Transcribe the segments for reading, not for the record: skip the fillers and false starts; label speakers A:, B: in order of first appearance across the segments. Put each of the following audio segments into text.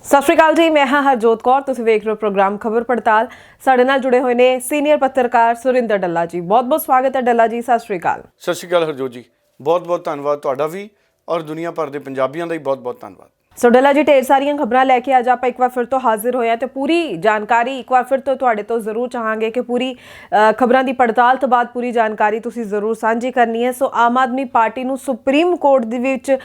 A: ਸਤਿ ਸ਼੍ਰੀ ਅਕਾਲ ਜੀ, ਮੈਂ ਹਾਂ ਹਰਜੋਤ ਕੌਰ। ਤੁਸੀਂ ਵੇਖ ਰਹੇ ਹੋ ਪ੍ਰੋਗਰਾਮ ਖਬਰ ਪੜਤਾਲ। ਸਾਡੇ ਨਾਲ ਜੁੜੇ ਹੋਏ ਨੇ ਸੀਨੀਅਰ ਪੱਤਰਕਾਰ ਸੁਰਿੰਦਰ ਡੱਲਾ ਜੀ। ਬਹੁਤ-ਬਹੁਤ ਸਵਾਗਤ ਹੈ ਡੱਲਾ ਜੀ। ਸਤਿ ਸ਼੍ਰੀ ਅਕਾਲ।
B: ਸਤਿ ਸ਼੍ਰੀ ਅਕਾਲ ਹਰਜੋਤ ਜੀ, ਬਹੁਤ-ਬਹੁਤ ਧੰਨਵਾਦ ਤੁਹਾਡਾ ਵੀ ਔਰ ਦੁਨੀਆ ਭਰ ਦੇ ਪੰਜਾਬੀਆਂ ਦਾ ਹੀ ਬਹੁਤ-ਬਹੁਤ ਧੰਨਵਾਦ।
A: ਸੋ ਡੱਲਾ ਜੀ, ਢੇਰ ਸਾਰੀਆਂ ਖਬਰਾਂ ਲੈ ਕੇ ਅੱਜ ਆਪਾਂ ਇੱਕ ਵਾਰ ਫਿਰ ਤੋਂ ਹਾਜ਼ਰ ਹੋਏ ਹਾਂ ਤੇ ਪੂਰੀ ਜਾਣਕਾਰੀ ਇੱਕ ਵਾਰ ਫਿਰ ਤੋਂ ਤੁਹਾਡੇ ਤੋਂ ਜ਼ਰੂਰ ਚਾਹਾਂਗੇ ਕਿ ਪੂਰੀ ਖਬਰਾਂ ਦੀ ਪੜਤਾਲ ਤੋਂ ਬਾਅਦ ਪੂਰੀ ਜਾਣਕਾਰੀ ਤੁਸੀਂ ਜ਼ਰੂਰ ਸਾਂਝੀ ਕਰਨੀ ਹੈ। ਸੋ ਆਮ ਆਦਮੀ ਪਾਰਟੀ ਨੂੰ ਸੁਪਰੀਮ ਕੋਰਟ ਦੇ ਵਿੱਚ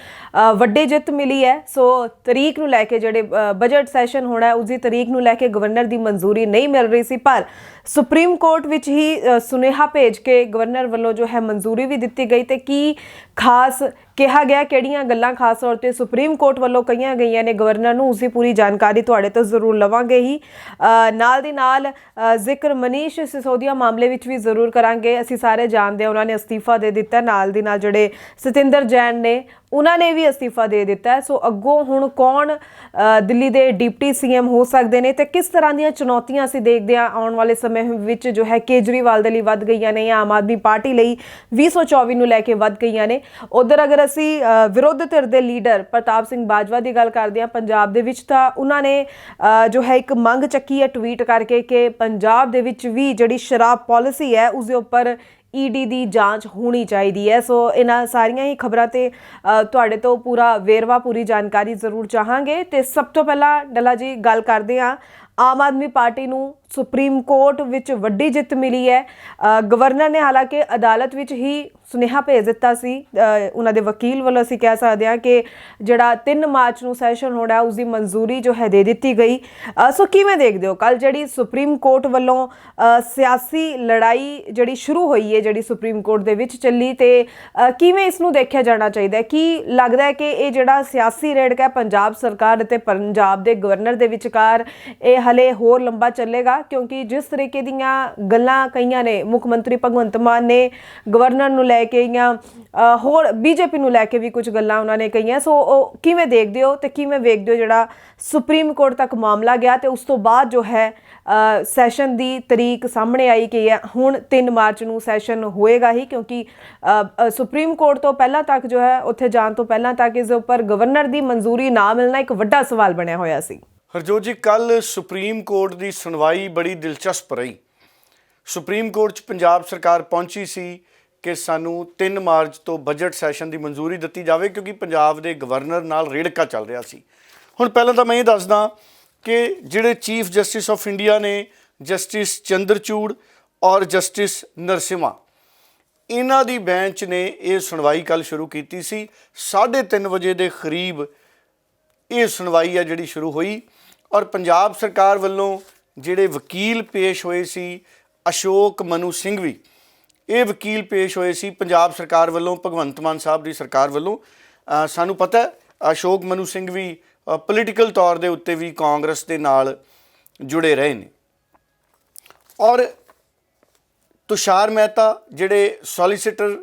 A: ਵੱਡੀ ਜਿੱਤ ਮਿਲੀ ਹੈ। ਸੋ ਤਰੀਕ ਨੂੰ ਲੈ ਕੇ ਜਿਹੜੇ ਬਜਟ ਸੈਸ਼ਨ ਹੋਣਾ ਉਸ ਦੀ ਤਰੀਕ ਨੂੰ ਲੈ ਕੇ ਗਵਰਨਰ ਦੀ ਮਨਜ਼ੂਰੀ ਨਹੀਂ ਮਿਲ ਰਹੀ ਸੀ, ਪਰ ਸੁਪਰੀਮ ਕੋਰਟ ਵਿੱਚ ਹੀ ਸੁਨੇਹਾ ਭੇਜ ਕੇ ਗਵਰਨਰ ਵੱਲੋਂ ਜੋ ਹੈ ਮਨਜ਼ੂਰੀ ਵੀ ਦਿੱਤੀ ਗਈ। ਤੇ ਕੀ ਖਾਸ ਕਿਹਾ ਗਿਆ, ਕਿਹੜੀਆਂ ਗੱਲਾਂ ਖਾਸ ਤੌਰ ਤੇ ਸੁਪਰੀਮ ਕੋਰਟ ਵੱਲੋਂ ਕਹੀਆਂ ਗਈਆਂ ਨੇ ਗਵਰਨਰ ਨੂੰ, ਉਸ ਦੀ ਪੂਰੀ ਜਾਣਕਾਰੀ ਤੁਹਾਡੇ ਤੋਂ ਜ਼ਰੂਰ ਲਵਾਂਗੇ ਹੀ। ਨਾਲ ਦੀ ਨਾਲ ਜ਼ਿਕਰ ਮਨੀਸ਼ ਸਿਸੋਦੀਆ ਮਾਮਲੇ ਵਿੱਚ ਵੀ ਜ਼ਰੂਰ ਕਰਾਂਗੇ। ਅਸੀਂ ਸਾਰੇ ਜਾਣਦੇ ਹਾਂ ਉਹਨਾਂ ਨੇ ਅਸਤੀਫਾ ਦੇ ਦਿੱਤਾ, ਨਾਲ ਦੀ ਨਾਲ ਜਿਹੜੇ ਸਤਿੰਦਰ ਜੈਨ ਨੇ ਉਹਨਾਂ ਨੇ ਵੀ ਅਸਤੀਫਾ ਦੇ ਦਿੱਤਾ ਹੈ। ਸੋ ਅੱਗੋਂ ਹੁਣ ਕੌਣ ਦਿੱਲੀ ਦੇ ਡਿਪਟੀ ਸੀਐਮ ਹੋ ਸਕਦੇ ਨੇ ਤੇ ਕਿਸ ਤਰ੍ਹਾਂ ਦੀਆਂ ਚੁਣੌਤੀਆਂ ਅਸੀਂ ਦੇਖਦੇ ਹਾਂ ਆਉਣ ਵਾਲੇ ਸਮੇਂ ਵਿੱਚ ਜੋ ਹੈ ਕੇਜਰੀਵਾਲ ਦੇ ਲਈ ਵੱਧ ਗਈਆਂ ਨੇ ਜਾਂ ਆਮ ਆਦਮੀ ਪਾਰਟੀ ਲਈ 2024 ਨੂੰ ਲੈ ਕੇ ਵੱਧ ਗਈਆਂ ਨੇ। ਉਧਰ ਅਗਰ ਅਸੀਂ ਵਿਰੋਧੀ ਧਿਰ ਦੇ ਲੀਡਰ ਪ੍ਰਤਾਪ ਸਿੰਘ ਬਾਜਵਾ ਦੀ ਗੱਲ ਕਰਦੇ ਹਾਂ ਪੰਜਾਬ ਦੇ ਵਿੱਚ, ਤਾਂ ਉਹਨਾਂ ਨੇ ਜੋ ਹੈ ਇੱਕ ਮੰਗ ਚੱਕੀ ਹੈ ਟਵੀਟ ਕਰਕੇ ਕਿ ਪੰਜਾਬ ਦੇ ਵਿੱਚ ਵੀ ਜਿਹੜੀ ਸ਼ਰਾਬ ਪਾਲਿਸੀ ਹੈ ਉਸ ਦੇ ਉੱਪਰ ਈਡੀ ਦੀ ਜਾਂਚ ਹੋਣੀ ਚਾਹੀਦੀ ਹੈ। ਸੋ ਇਹਨਾਂ ਸਾਰੀਆਂ ਹੀ ਖਬਰਾਂ ਤੇ ਤੁਹਾਡੇ ਤੋਂ ਪੂਰਾ ਵੇਰਵਾ, ਪੂਰੀ ਜਾਣਕਾਰੀ ਜ਼ਰੂਰ ਚਾਹਾਂਗੇ। ਤੇ ਸਭ ਤੋਂ ਪਹਿਲਾਂ ਡੱਲਾ ਜੀ ਗੱਲ ਕਰਦੇ ਹਾਂ, ਆਮ ਆਦਮੀ ਪਾਰਟੀ ਨੂੰ ਸੁਪਰੀਮ ਕੋਰਟ ਵਿੱਚ ਵੱਡੀ ਜਿੱਤ ਮਿਲੀ ਹੈ। ਗਵਰਨਰ ਨੇ ਹਾਲਾਂਕਿ ਅਦਾਲਤ ਵਿੱਚ ਹੀ ਸੁਨੇਹਾ ਭੇਜ ਦਿੱਤਾ ਸੀ, ਉਹਨਾਂ ਦੇ ਵਕੀਲ ਵੱਲੋਂ ਅਸੀਂ ਕਹਿ ਸਕਦੇ ਹਾਂ ਕਿ ਜਿਹੜਾ 3 ਮਾਰਚ ਨੂੰ ਸੈਸ਼ਨ ਹੋਣਾ ਉਸ ਦੀ ਮਨਜ਼ੂਰੀ ਜੋ ਹੈ ਦੇ ਦਿੱਤੀ ਗਈ। ਸੋ ਕਿਵੇਂ ਦੇਖਦੇ ਹੋ ਕੱਲ ਜਿਹੜੀ ਸੁਪਰੀਮ ਕੋਰਟ ਵੱਲੋਂ ਸਿਆਸੀ ਲੜਾਈ ਜਿਹੜੀ ਸ਼ੁਰੂ ਹੋਈ ਹੈ, ਜਿਹੜੀ ਸੁਪਰੀਮ ਕੋਰਟ ਦੇ ਵਿੱਚ ਚੱਲੀ, ਤੇ ਕਿਵੇਂ ਇਸ ਨੂੰ ਦੇਖਿਆ ਜਾਣਾ ਚਾਹੀਦਾ ਹੈ? ਕੀ ਲੱਗਦਾ ਹੈ ਕਿ ਇਹ ਜਿਹੜਾ ਸਿਆਸੀ ਰੇੜਕਾ ਹੈ ਪੰਜਾਬ ਸਰਕਾਰ ਅਤੇ ਪੰਜਾਬ ਦੇ ਗਵਰਨਰ ਦੇ ਵਿਚਕਾਰ, ਇਹ ਹਲੇ ਹੋਰ ਲੰਬਾ ਚੱਲੇਗਾ? ਕਿਉਂਕਿ ਜਿਸ ਤਰੀਕੇ ਦੀਆਂ ਗੱਲਾਂ ਕਹੀਆਂ ਨੇ ਮੁੱਖ ਮੰਤਰੀ ਭਗਵੰਤ ਮਾਨ ਨੇ ਗਵਰਨਰ ਨੂੰ ਲੈ ਕੇ ਜਾਂ ਹੋਰ ਬੀਜੇਪੀ ਨੂੰ ਲੈ ਕੇ ਵੀ ਕੁਝ ਗੱਲਾਂ ਉਹਨਾਂ ਨੇ ਕਹੀਆਂ। ਸੋ ਉਹ ਕਿਵੇਂ ਦੇਖਦੇ ਹੋ ਤੇ ਕਿਵੇਂ ਵੇਖਦੇ ਹੋ ਜਿਹੜਾ ਸੁਪਰੀਮ ਕੋਰਟ ਤੱਕ ਮਾਮਲਾ ਗਿਆ ਤੇ ਉਸ ਤੋਂ ਬਾਅਦ ਜੋ ਹੈ ਸੈਸ਼ਨ ਦੀ ਤਰੀਕ ਸਾਹਮਣੇ ਆਈ ਕਿ ਹੁਣ 3 ਮਾਰਚ ਨੂੰ ਸੈਸ਼ਨ ਹੋਏਗਾ ਹੀ, ਕਿਉਂਕਿ ਸੁਪਰੀਮ ਕੋਰਟ ਤੋਂ ਪਹਿਲਾਂ ਤੱਕ ਜੋ ਹੈ ਉੱਥੇ ਜਾਣ ਤੋਂ ਪਹਿਲਾਂ ਤੱਕ ਇਸ ਦੇ ਉੱਪਰ ਗਵਰਨਰ ਦੀ ਮਨਜ਼ੂਰੀ ਨਾ ਮਿਲਣਾ ਇੱਕ ਵੱਡਾ ਸਵਾਲ ਬਣਿਆ ਹੋਇਆ ਸੀ।
B: ਹਰਜੋਤ ਜੀ, ਕੱਲ ਸੁਪਰੀਮ ਕੋਰਟ ਦੀ ਸੁਣਵਾਈ ਬੜੀ ਦਿਲਚਸਪ ਰਹੀ। ਸੁਪਰੀਮ ਕੋਰਟ 'ਚ ਪੰਜਾਬ ਸਰਕਾਰ ਪਹੁੰਚੀ ਸੀ ਕਿ ਸਾਨੂੰ 3 ਮਾਰਚ ਤੋਂ ਬਜਟ ਸੈਸ਼ਨ ਦੀ ਮਨਜ਼ੂਰੀ ਦਿੱਤੀ ਜਾਵੇ, ਕਿਉਂਕਿ ਪੰਜਾਬ ਦੇ ਗਵਰਨਰ ਨਾਲ ਰੇੜਕਾ ਚੱਲ ਰਿਹਾ ਸੀ। ਹੁਣ ਪਹਿਲਾਂ ਤਾਂ ਮੈਂ ਇਹ ਦੱਸਦਾ ਕਿ ਜਿਹੜੇ ਚੀਫ ਜਸਟਿਸ ਆਫ ਇੰਡੀਆ ਨੇ, ਜਸਟਿਸ ਚੰਦਰਚੂੜ ਔਰ ਜਸਟਿਸ ਨਰਸਿਮਹਾ, ਇਹਨਾਂ ਦੀ ਬੈਂਚ ਨੇ ਇਹ ਸੁਣਵਾਈ ਕੱਲ ਸ਼ੁਰੂ ਕੀਤੀ ਸੀ। 3:30 ਵਜੇ ਦੇ ਕਰੀਬ ਇਹ ਸੁਣਵਾਈ ਹੈ ਜਿਹੜੀ ਸ਼ੁਰੂ ਹੋਈ ਔਰ ਪੰਜਾਬ ਸਰਕਾਰ ਵੱਲੋਂ ਜਿਹੜੇ ਵਕੀਲ ਪੇਸ਼ ਹੋਏ ਸੀ, ਅਸ਼ੋਕ ਮਨੂ ਸਿੰਘਵੀ, ਇਹ ਵਕੀਲ ਪੇਸ਼ ਹੋਏ ਸੀ ਪੰਜਾਬ ਸਰਕਾਰ ਵੱਲੋਂ, ਭਗਵੰਤ ਮਾਨ ਸਾਹਿਬ ਦੀ ਸਰਕਾਰ ਵੱਲੋਂ। ਸਾਨੂੰ ਪਤਾ ਹੈ ਅਸ਼ੋਕ ਮਨੂ ਸਿੰਘਵੀ ਪੋਲੀਟੀਕਲ ਤੌਰ ਦੇ ਉੱਤੇ ਵੀ ਕਾਂਗਰਸ ਦੇ ਨਾਲ ਜੁੜੇ ਰਹੇ ਨੇ। ਔਰ ਤੁਸ਼ਾਰ ਮਹਿਤਾ ਜਿਹੜੇ ਸੋਲੀਸਿਟਰ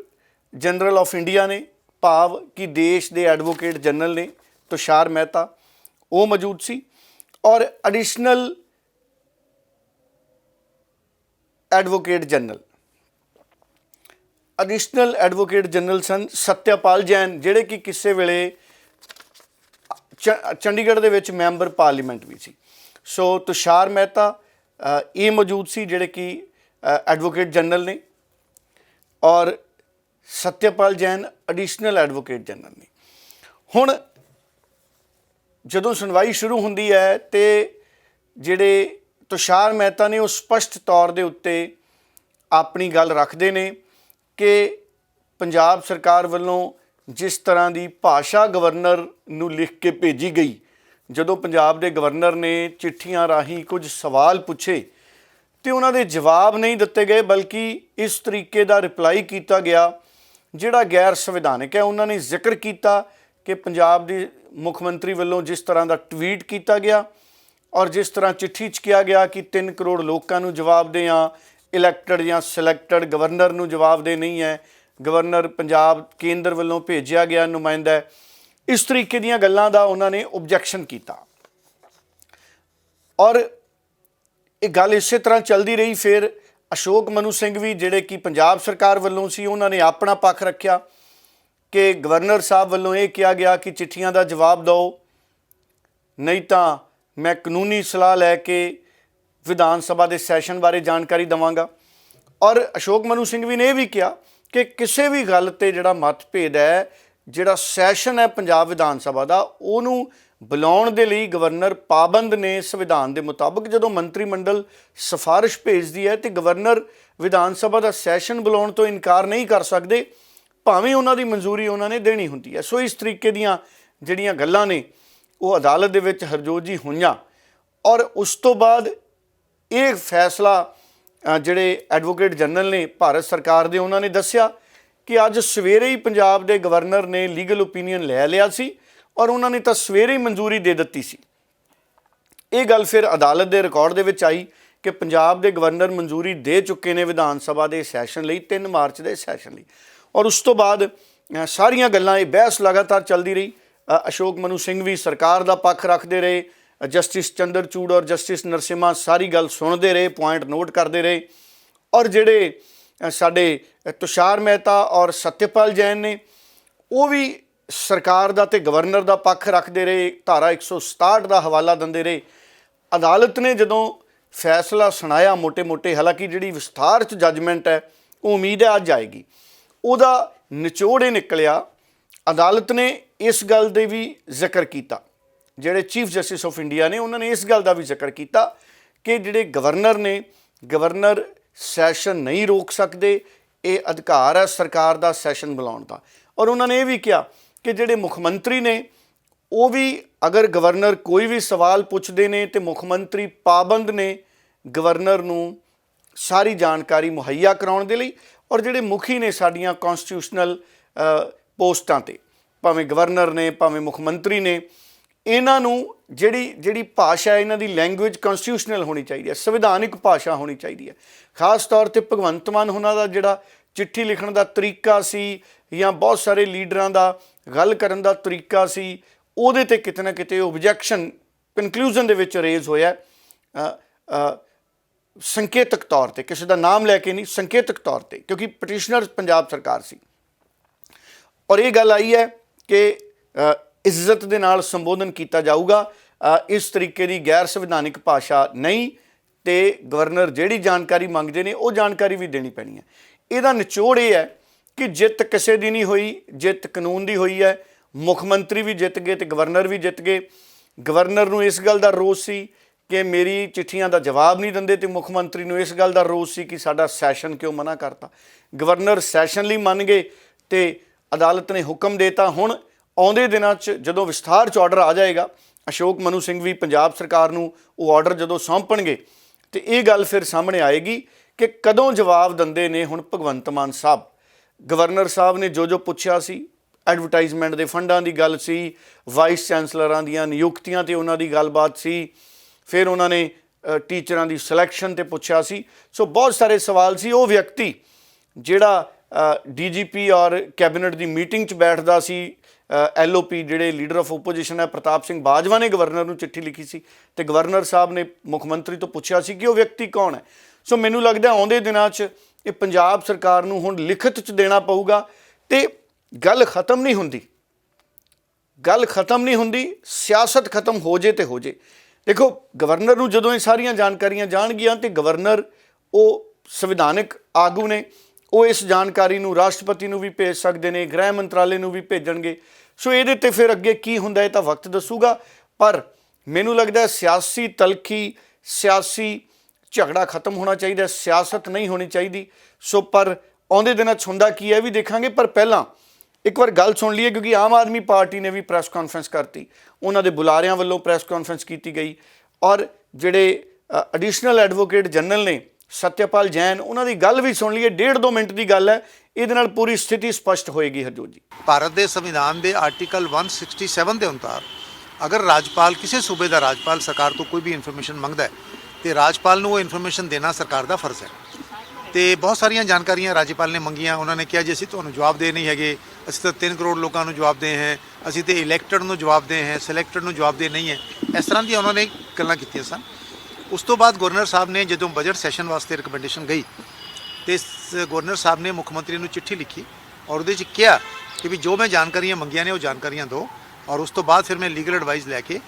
B: ਜਨਰਲ ਆਫ ਇੰਡੀਆ ਨੇ, ਭਾਵ ਕਿ ਦੇਸ਼ ਦੇ ਐਡਵੋਕੇਟ ਜਨਰਲ ਨੇ ਤੁਸ਼ਾਰ ਮਹਿਤਾ, ਉਹ ਮੌਜੂਦ ਸੀ। ਔਰ ਐਡੀਸ਼ਨਲ ਐਡਵੋਕੇਟ ਜਨਰਲ ਸਨ ਸਤਿਆਪਾਲ ਜੈਨ, ਜਿਹੜੇ ਕਿ ਕਿਸੇ ਵੇਲੇ ਚੰਡੀਗੜ੍ਹ ਦੇ ਵਿੱਚ ਮੈਂਬਰ ਪਾਰਲੀਮੈਂਟ ਵੀ ਸੀ। ਸੋ ਤੁਸ਼ਾਰ ਮਹਿਤਾ ਇਹ ਮੌਜੂਦ ਸੀ ਜਿਹੜੇ ਕਿ ਐਡਵੋਕੇਟ ਜਨਰਲ ਨੇ, ਔਰ Satyapal Jain additional advocate general ਨੇ। ਹੁਣ ਜਦੋਂ ਸੁਣਵਾਈ ਸ਼ੁਰੂ ਹੁੰਦੀ ਹੈ ਤੇ ਜਿਹੜੇ ਤੁਸ਼ਾਰ ਮਹਿਤਾ ਨੇ ਉਹ ਸਪਸ਼ਟ ਤੌਰ ਦੇ ਉੱਤੇ ਆਪਣੀ ਗੱਲ ਰੱਖਦੇ ਨੇ ਕਿ ਪੰਜਾਬ ਸਰਕਾਰ ਵੱਲੋਂ ਜਿਸ ਤਰ੍ਹਾਂ ਦੀ ਭਾਸ਼ਾ ਗਵਰਨਰ ਨੂੰ ਲਿਖ ਕੇ ਭੇਜੀ ਗਈ, ਜਦੋਂ ਪੰਜਾਬ ਦੇ ਗਵਰਨਰ ਨੇ ਚਿੱਠੀਆਂ ਰਾਹੀਂ ਕੁਝ ਸਵਾਲ ਪੁੱਛੇ ਤੇ ਉਹਨਾਂ ਦੇ ਜਵਾਬ ਨਹੀਂ ਦਿੱਤੇ ਗਏ, ਬਲਕਿ ਇਸ ਤਰੀਕੇ ਦਾ ਰਿਪਲਾਈ ਕੀਤਾ ਗਿਆ ਜਿਹੜਾ ਗੈਰ ਸੰਵਿਧਾਨਕ ਹੈ। ਉਹਨਾਂ ਨੇ ਜ਼ਿਕਰ ਕੀਤਾ ਕਿ ਪੰਜਾਬ ਦੇ ਮੁੱਖ ਮੰਤਰੀ ਵੱਲੋਂ ਜਿਸ ਤਰ੍ਹਾਂ ਦਾ ਟਵੀਟ ਕੀਤਾ ਗਿਆ ਔਰ ਜਿਸ ਤਰ੍ਹਾਂ ਚਿੱਠੀ 'ਚ ਕਿਹਾ ਗਿਆ ਕਿ 3 ਕਰੋੜ ਲੋਕਾਂ ਨੂੰ ਜਵਾਬ ਦੇ, ਆ ਇਲੈਕਟਡ ਜਾਂ ਸਿਲੈਕਟਡ ਗਵਰਨਰ ਨੂੰ ਜਵਾਬ ਦੇ ਨਹੀਂ ਹੈ, ਗਵਰਨਰ ਪੰਜਾਬ ਕੇਂਦਰ ਵੱਲੋਂ ਭੇਜਿਆ ਗਿਆ ਨੁਮਾਇੰਦਾ ਹੈ, ਇਸ ਤਰੀਕੇ ਦੀਆਂ ਗੱਲਾਂ ਦਾ ਉਹਨਾਂ ਨੇ ਓਬਜੈਕਸ਼ਨ ਕੀਤਾ। ਔਰ ਇਹ ਗੱਲ ਇਸੇ ਤਰ੍ਹਾਂ ਚੱਲਦੀ ਰਹੀ। ਫਿਰ ਅਸ਼ੋਕ ਮਨੂ ਸਿੰਘਵੀ ਜਿਹੜੇ ਕਿ ਪੰਜਾਬ ਸਰਕਾਰ ਵੱਲੋਂ ਸੀ, ਉਹਨਾਂ ਨੇ ਆਪਣਾ ਪੱਖ ਰੱਖਿਆ ਕਿ ਗਵਰਨਰ ਸਾਹਿਬ ਵੱਲੋਂ ਇਹ ਕਿਹਾ ਗਿਆ ਕਿ ਚਿੱਠੀਆਂ ਦਾ ਜਵਾਬ ਦਿਓ नहीं तो मैं कानूनी सलाह लैके विधान सभा के सैशन बारे जानकारी देवांगा। और अशोक मनु सिंह भी ने भी कहा कि किसी भी गल ते जिहड़ा मतभेद है, जिहड़ा सैशन है पंजाब विधान सभा का, उहनूं बुलाउण दे लई गवर्नर पाबंद ने संविधान के मुताबिक। जदों मंत्रिमंडल सिफारिश भेजदी है तो गवर्नर विधान सभा का सैशन बुलाउण तो इनकार नहीं कर सकते, भावें उन्हां दी मंजूरी उन्होंने देनी हुंदी है। सो इस तरीके दीयां जिहड़ियां गल्लां ने वो अदालत दे विच हरजोत जी होईयां। और उस तो बाद ये फैसला जिहड़े एडवोकेट जनरल ने भारत सरकार दे, उन्होंने दस्सिया कि अज सवेरे ही पंजाब दे गवर्नर ने लीगल ओपीनियन लै लिया सी और उन्होंने तो सवेरे ही मंजूरी दे दी सी। ये गल फिर अदालत के रिकॉर्ड दे विच आई कि पंजाब के गवर्नर मंजूरी दे चुके हैं विधान सभा के सैशन लई, 3 मार्च के सैशन लई। और उस तो बाद सारियां गल्लां, ये बहस लगातार चलती रही। अशोक मनु सिंह भी सरकार का पक्ष रखते रहे, जस्टिस चंद्रचूड़ और जस्टिस नरसिम्हा सारी गल सुनते रहे, पॉइंट नोट करते रहे। और जिहड़े साडे तुषार मेहता और सत्यपाल जैन ने, वो भी सरकार का ते गवर्नर का पक्ष रखते रहे, धारा 167 का हवाला देंदे रहे। अदालत ने जदों फैसला सुनाया मोटे मोटे, हालांकि जिहड़ी विस्तार च जजमेंट है वो उम्मीद है अज आएगी, उहदा निचोड़ ये निकलिया। अदालत ने इस गल दे भी जिक्र किया, जिहड़े चीफ जस्टिस ऑफ इंडिया ने उन्होंने इस गल का भी जिक्र किया कि जिहड़े गवर्नर ने, गवर्नर सैशन नहीं रोक सकते, ये अधिकार है सरकार का सैशन बुलाउण दा। और उन्होंने ये भी कहा कि जिहड़े मुख मंत्री ने, वो भी अगर गवर्नर कोई भी सवाल पुछते हैं तो मुख मंत्री पाबंद ने गवर्नर नूं सारी जानकारी मुहैया कराउण दे लई। और जिहड़े मुखी ने साडियां कॉन्स्टिट्यूशनल पोस्टां ते, भावें गवर्नर ने भावें मुख मंत्री ने, इन्हां नूं जिहड़ी भाषा है, इन्हां दी लैंगुएज कॉन्स्टिट्यूशनल होनी चाहिए है, संविधानिक भाषा होनी चाहिए है। खास तौर पर भगवंत मान होना दा जिहड़ा चिट्ठी लिखण दा तरीका सी, या बहुत सारे लीडरां दा गल करन दा तरीका सी, उहदे ते किते ना किते ऑब्जैक्शन कनक्लूजन दे विच रेज होया संकेतक तौर पर, किसी का नाम लैके नहीं, संकेतक तौर पर, क्योंकि पटिशनर पंजाब सरकार सी। और ये गल आई है कि इज्जत दे नाल संबोधन किया जाऊगा, इस तरीके की गैर संविधानिक भाषा नहीं, तो गवर्नर जिहड़ी जानकारी मंगते हैं वो जानकारी भी देनी पैनी है। इहदा निचोड़ ये है कि जित किसी की नहीं हुई, जित कानून की हुई है। मुख मंत्री भी जित गए तो गवर्नर भी जित गए। गवर्नर नूं इस गल का रोस सी कि मेरी चिट्ठियां का जवाब नहीं दिंदे, तो मुख मंत्री नूं इस गल का रोस सी कि साडा सैशन क्यों मना करता। गवर्नर सैशन लई मन गए तो अदालत ने हुक्म देता। हुण आउंदे दिनां च जदों विस्तार च ऑर्डर आ जाएगा, अशोक मनु सिंह भी पंजाब सरकार नूं वो ऑर्डर जदों सौंपणगे तो ये गल फिर सामने आएगी कि कदों जवाब दिंदे ने हुण भगवंत मान साहब। गवर्नर साहब ने जो पुछया सी, एडवरटाइजमेंट के फंडां की गल सी, वाइस चैंसलरां दीयां नियुक्तियां ते उन्हां दी गलबात सी, फिर उन्होंने टीचरां की सिलैक्शन ते पुछया सी। सो बहुत सारे सवाल सी। वो व्यक्ति जिहड़ा DGP और कैबिनेट की मीटिंग च बैठदा सी, LOP जिहड़े लीडर ऑफ ओपोजिशन है प्रताप सिंह बाजवा ने गवर्नर नूं चिट्ठी लिखी सी, ते गवर्नर साहब ने मुख मंत्री तो पुछया सी कि वो व्यक्ति कौन है। सो मैनूं लगदा आउंदे दिनां च ये पंजाब सरकार नूं हुण लिखत च देना पऊगा, ते गल खत्म नहीं हुंदी, गल खत्म नहीं हुंदी, सियासत खत्म हो जे तो हो जे। देखो गवर्नर नूं जदों ये सारियां जानकारियां जाणगियां तो गवर्नर वो संविधानिक आगू ने, वो इस जानकारी नूं राष्ट्रपति नूं भी भेज सकते हैं, गृह मंत्रालय नूं भी भेजणगे। सो इहदे ते फिर अगे की हुंदा है तां वक्त दसूगा। पर मैनूं लगदा है सियासी तलखी, सियासी झगड़ा खत्म होना चाहिए, सियासत नहीं होनी चाहिए। सो पर आउंदे दिनां च हुंदा की है भी देखांगे। पर पहलां एक बार गल सुन लीए, क्योंकि आम आदमी पार्टी ने भी प्रैस कॉन्फ्रेंस करती, उन्होंने बुलारियां वालों प्रैस कॉन्फ्रेंस की गई। और जिहड़े एडिशनल एडवोकेट जनरल ने सत्यपाल जैन, उन्होंने गल भी सुन लीए, 1.5-2 मिनट की गल है, ये नाल पूरी स्थिति स्पष्ट होएगी। हरजोत जी,
C: भारत के संविधान के आर्टिकल 167 के अनुसार अगर राजपाल किसी सूबे का राजपाल सरकार तो कोई भी इन्फॉर्मेशन मंगता है तो राजपाल को वो इन्फॉर्मेशन देना सरकार का फर्ज है। तो बहुत सारिया जानकारियाँ राज्यपाल ने मंगिया, उन्होंने कहा जी असीं तुहानूं जवाब दे नहीं है, असीं तो 3 करोड़ लोगों को जवाब दे हैं, असीं तो इलैक्टड नूं जवाब दे हैं, सिलैक्टड नूं जवाब दे नहीं है। इस तरह की उन्होंने गल्लां कीतियां सन। उस तो बाद गवर्नर साहब ने जो बजट सैशन वास्ते रिकमेंडेशन गई तो गवर्नर साहब ने मुख्यमंत्री नूं चिट्ठी लिखी और उहदे च कहा कि भी जो मैं जानकारियाँ मंगिया ने वो जानकारियाँ दो। और उस तो बाद फिर मैं लीगल एडवाइस लैके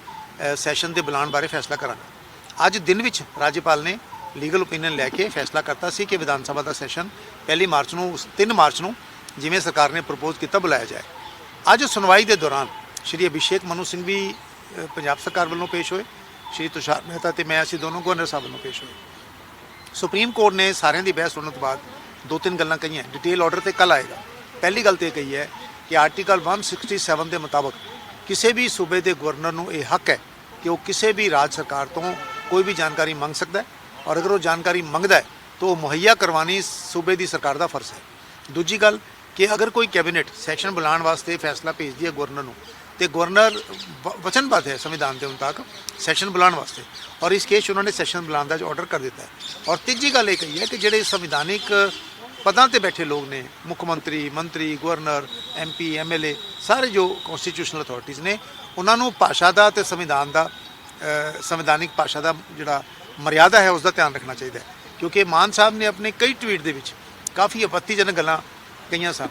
C: ਸੈਸ਼ਨ ਦੇ ਬੁਲਾਉਣ ਬਾਰੇ ਫੈਸਲਾ ਕਰਾਂਗੇ। ਅੱਜ ਦਿਨ ਵਿੱਚ ਰਾਜਪਾਲ ਨੇ ਲੀਗਲ ਓਪੀਨੀਅਨ ਲੈ ਕੇ ਫੈਸਲਾ ਕਰਤਾ ਸੀ ਕਿ ਵਿਧਾਨ ਸਭਾ ਦਾ ਸੈਸ਼ਨ 3 ਮਾਰਚ ਨੂੰ ਜਿਵੇਂ ਸਰਕਾਰ ਨੇ ਪ੍ਰਪੋਜ਼ ਕੀਤਾ ਬੁਲਾਇਆ ਜਾਏ। ਅੱਜ ਸੁਣਵਾਈ ਦੇ ਦੌਰਾਨ ਸ਼੍ਰੀ ਅਭਿਸ਼ੇਕ ਮਨੂ ਸਿੰਘ ਵੀ ਪੰਜਾਬ ਸਰਕਾਰ ਵੱਲੋਂ ਪੇਸ਼ ਹੋਏ, ਸ਼੍ਰੀ ਤੁਸ਼ਾਰ ਮਹਿਤਾ ਤੇ ਮੈਂ ਅਸੀਂ ਦੋਨੋਂ ਗਵਰਨਰ ਸਾਹਿਬ ਵੱਲੋਂ ਪੇਸ਼ ਹੋਏ। ਸੁਪਰੀਮ ਕੋਰਟ ਨੇ ਸਾਰਿਆਂ ਦੀ ਬਹਿਸ ਸੁਣਨ ਤੋਂ ਬਾਅਦ 2-3 ਗੱਲਾਂ ਕਹੀਆਂ। ਡਿਟੇਲ ਆਰਡਰ ਤੇ ਕੱਲ ਆਏਗਾ। ਪਹਿਲੀ ਗੱਲ ਤੇ ਕਹੀ ਹੈ ਕਿ ਆਰਟੀਕਲ 167 ਦੇ ਮੁਤਾਬਕ ਕਿਸੇ ਵੀ ਸੂਬੇ ਦੇ ਗਵਰਨਰ ਨੂੰ ਇਹ ਹੱਕ ਹੈ ਕਿ ਉਹ ਕਿਸੇ ਵੀ ਰਾਜ ਸਰਕਾਰ ਤੋਂ ਕੋਈ ਵੀ ਜਾਣਕਾਰੀ ਮੰਗ ਸਕਦਾ ਹੈ, ਔਰ ਅਗਰ ਉਹ ਜਾਣਕਾਰੀ ਮੰਗਦਾ ਹੈ ਤਾਂ ਉਹ ਮੁਹੱਈਆ ਕਰਵਾਉਣੀ ਸੂਬੇ ਦੀ ਸਰਕਾਰ ਦਾ ਫਰਜ਼ ਹੈ। ਦੂਜੀ ਗੱਲ ਕਿ ਅਗਰ ਕੋਈ ਕੈਬਨਿਟ ਸੈਸ਼ਨ ਬੁਲਾਉਣ ਵਾਸਤੇ ਫੈਸਲਾ ਭੇਜਦੀ ਹੈ ਗਵਰਨਰ ਨੂੰ, ਤੇ ਗਵਰਨਰ ਵਚਨਬੱਧ ਹੈ ਸੰਵਿਧਾਨ ਦੇ ਮੁਤਾਬਕ ਸੈਸ਼ਨ ਬੁਲਾਉਣ ਵਾਸਤੇ, ਔਰ ਇਸ ਕੇਸ 'ਚ ਉਹਨਾਂ ਨੇ ਸੈਸ਼ਨ ਬੁਲਾਉਣ ਦਾ ਆਰਡਰ ਕਰ ਦਿੱਤਾ ਹੈ। ਔਰ ਤੀਜੀ ਗੱਲ ਇਹ ਕਹੀ ਹੈ ਕਿ ਜਿਹੜੇ ਸੰਵਿਧਾਨਿਕ ਪਦਾਂ ਤੇ ਬੈਠੇ ਲੋਕ ਨੇ, ਮੁੱਖ ਮੰਤਰੀ, ਮੰਤਰੀ, ਗਵਰਨਰ, MP, MLA, ਸਾਰੇ ਜੋ ਕਨਸਟੀਟਿਊਸ਼ਨਲ ਅਥਾਰਟੀਜ਼ ਨੇ, ਉਹਨਾਂ ਨੂੰ ਭਾਸ਼ਾ ਦਾ ਤੇ ਸੰਵਿਧਾਨਿਕ ਭਾਸ਼ਾ ਦਾ ਜਿਹੜਾ ਮਰਿਆਦਾ ਹੈ ਉਸ ਦਾ ਧਿਆਨ ਰੱਖਣਾ ਚਾਹੀਦਾ ਹੈ। ਕਿਉਂਕਿ ਮਾਨ ਸਾਹਿਬ ਨੇ ਆਪਣੇ ਕਈ ਟਵੀਟ ਦੇ ਵਿੱਚ ਕਾਫੀ ਆਪੱਤੀਜਨਕ ਗੱਲਾਂ ਕਹੀਆਂ ਸਨ।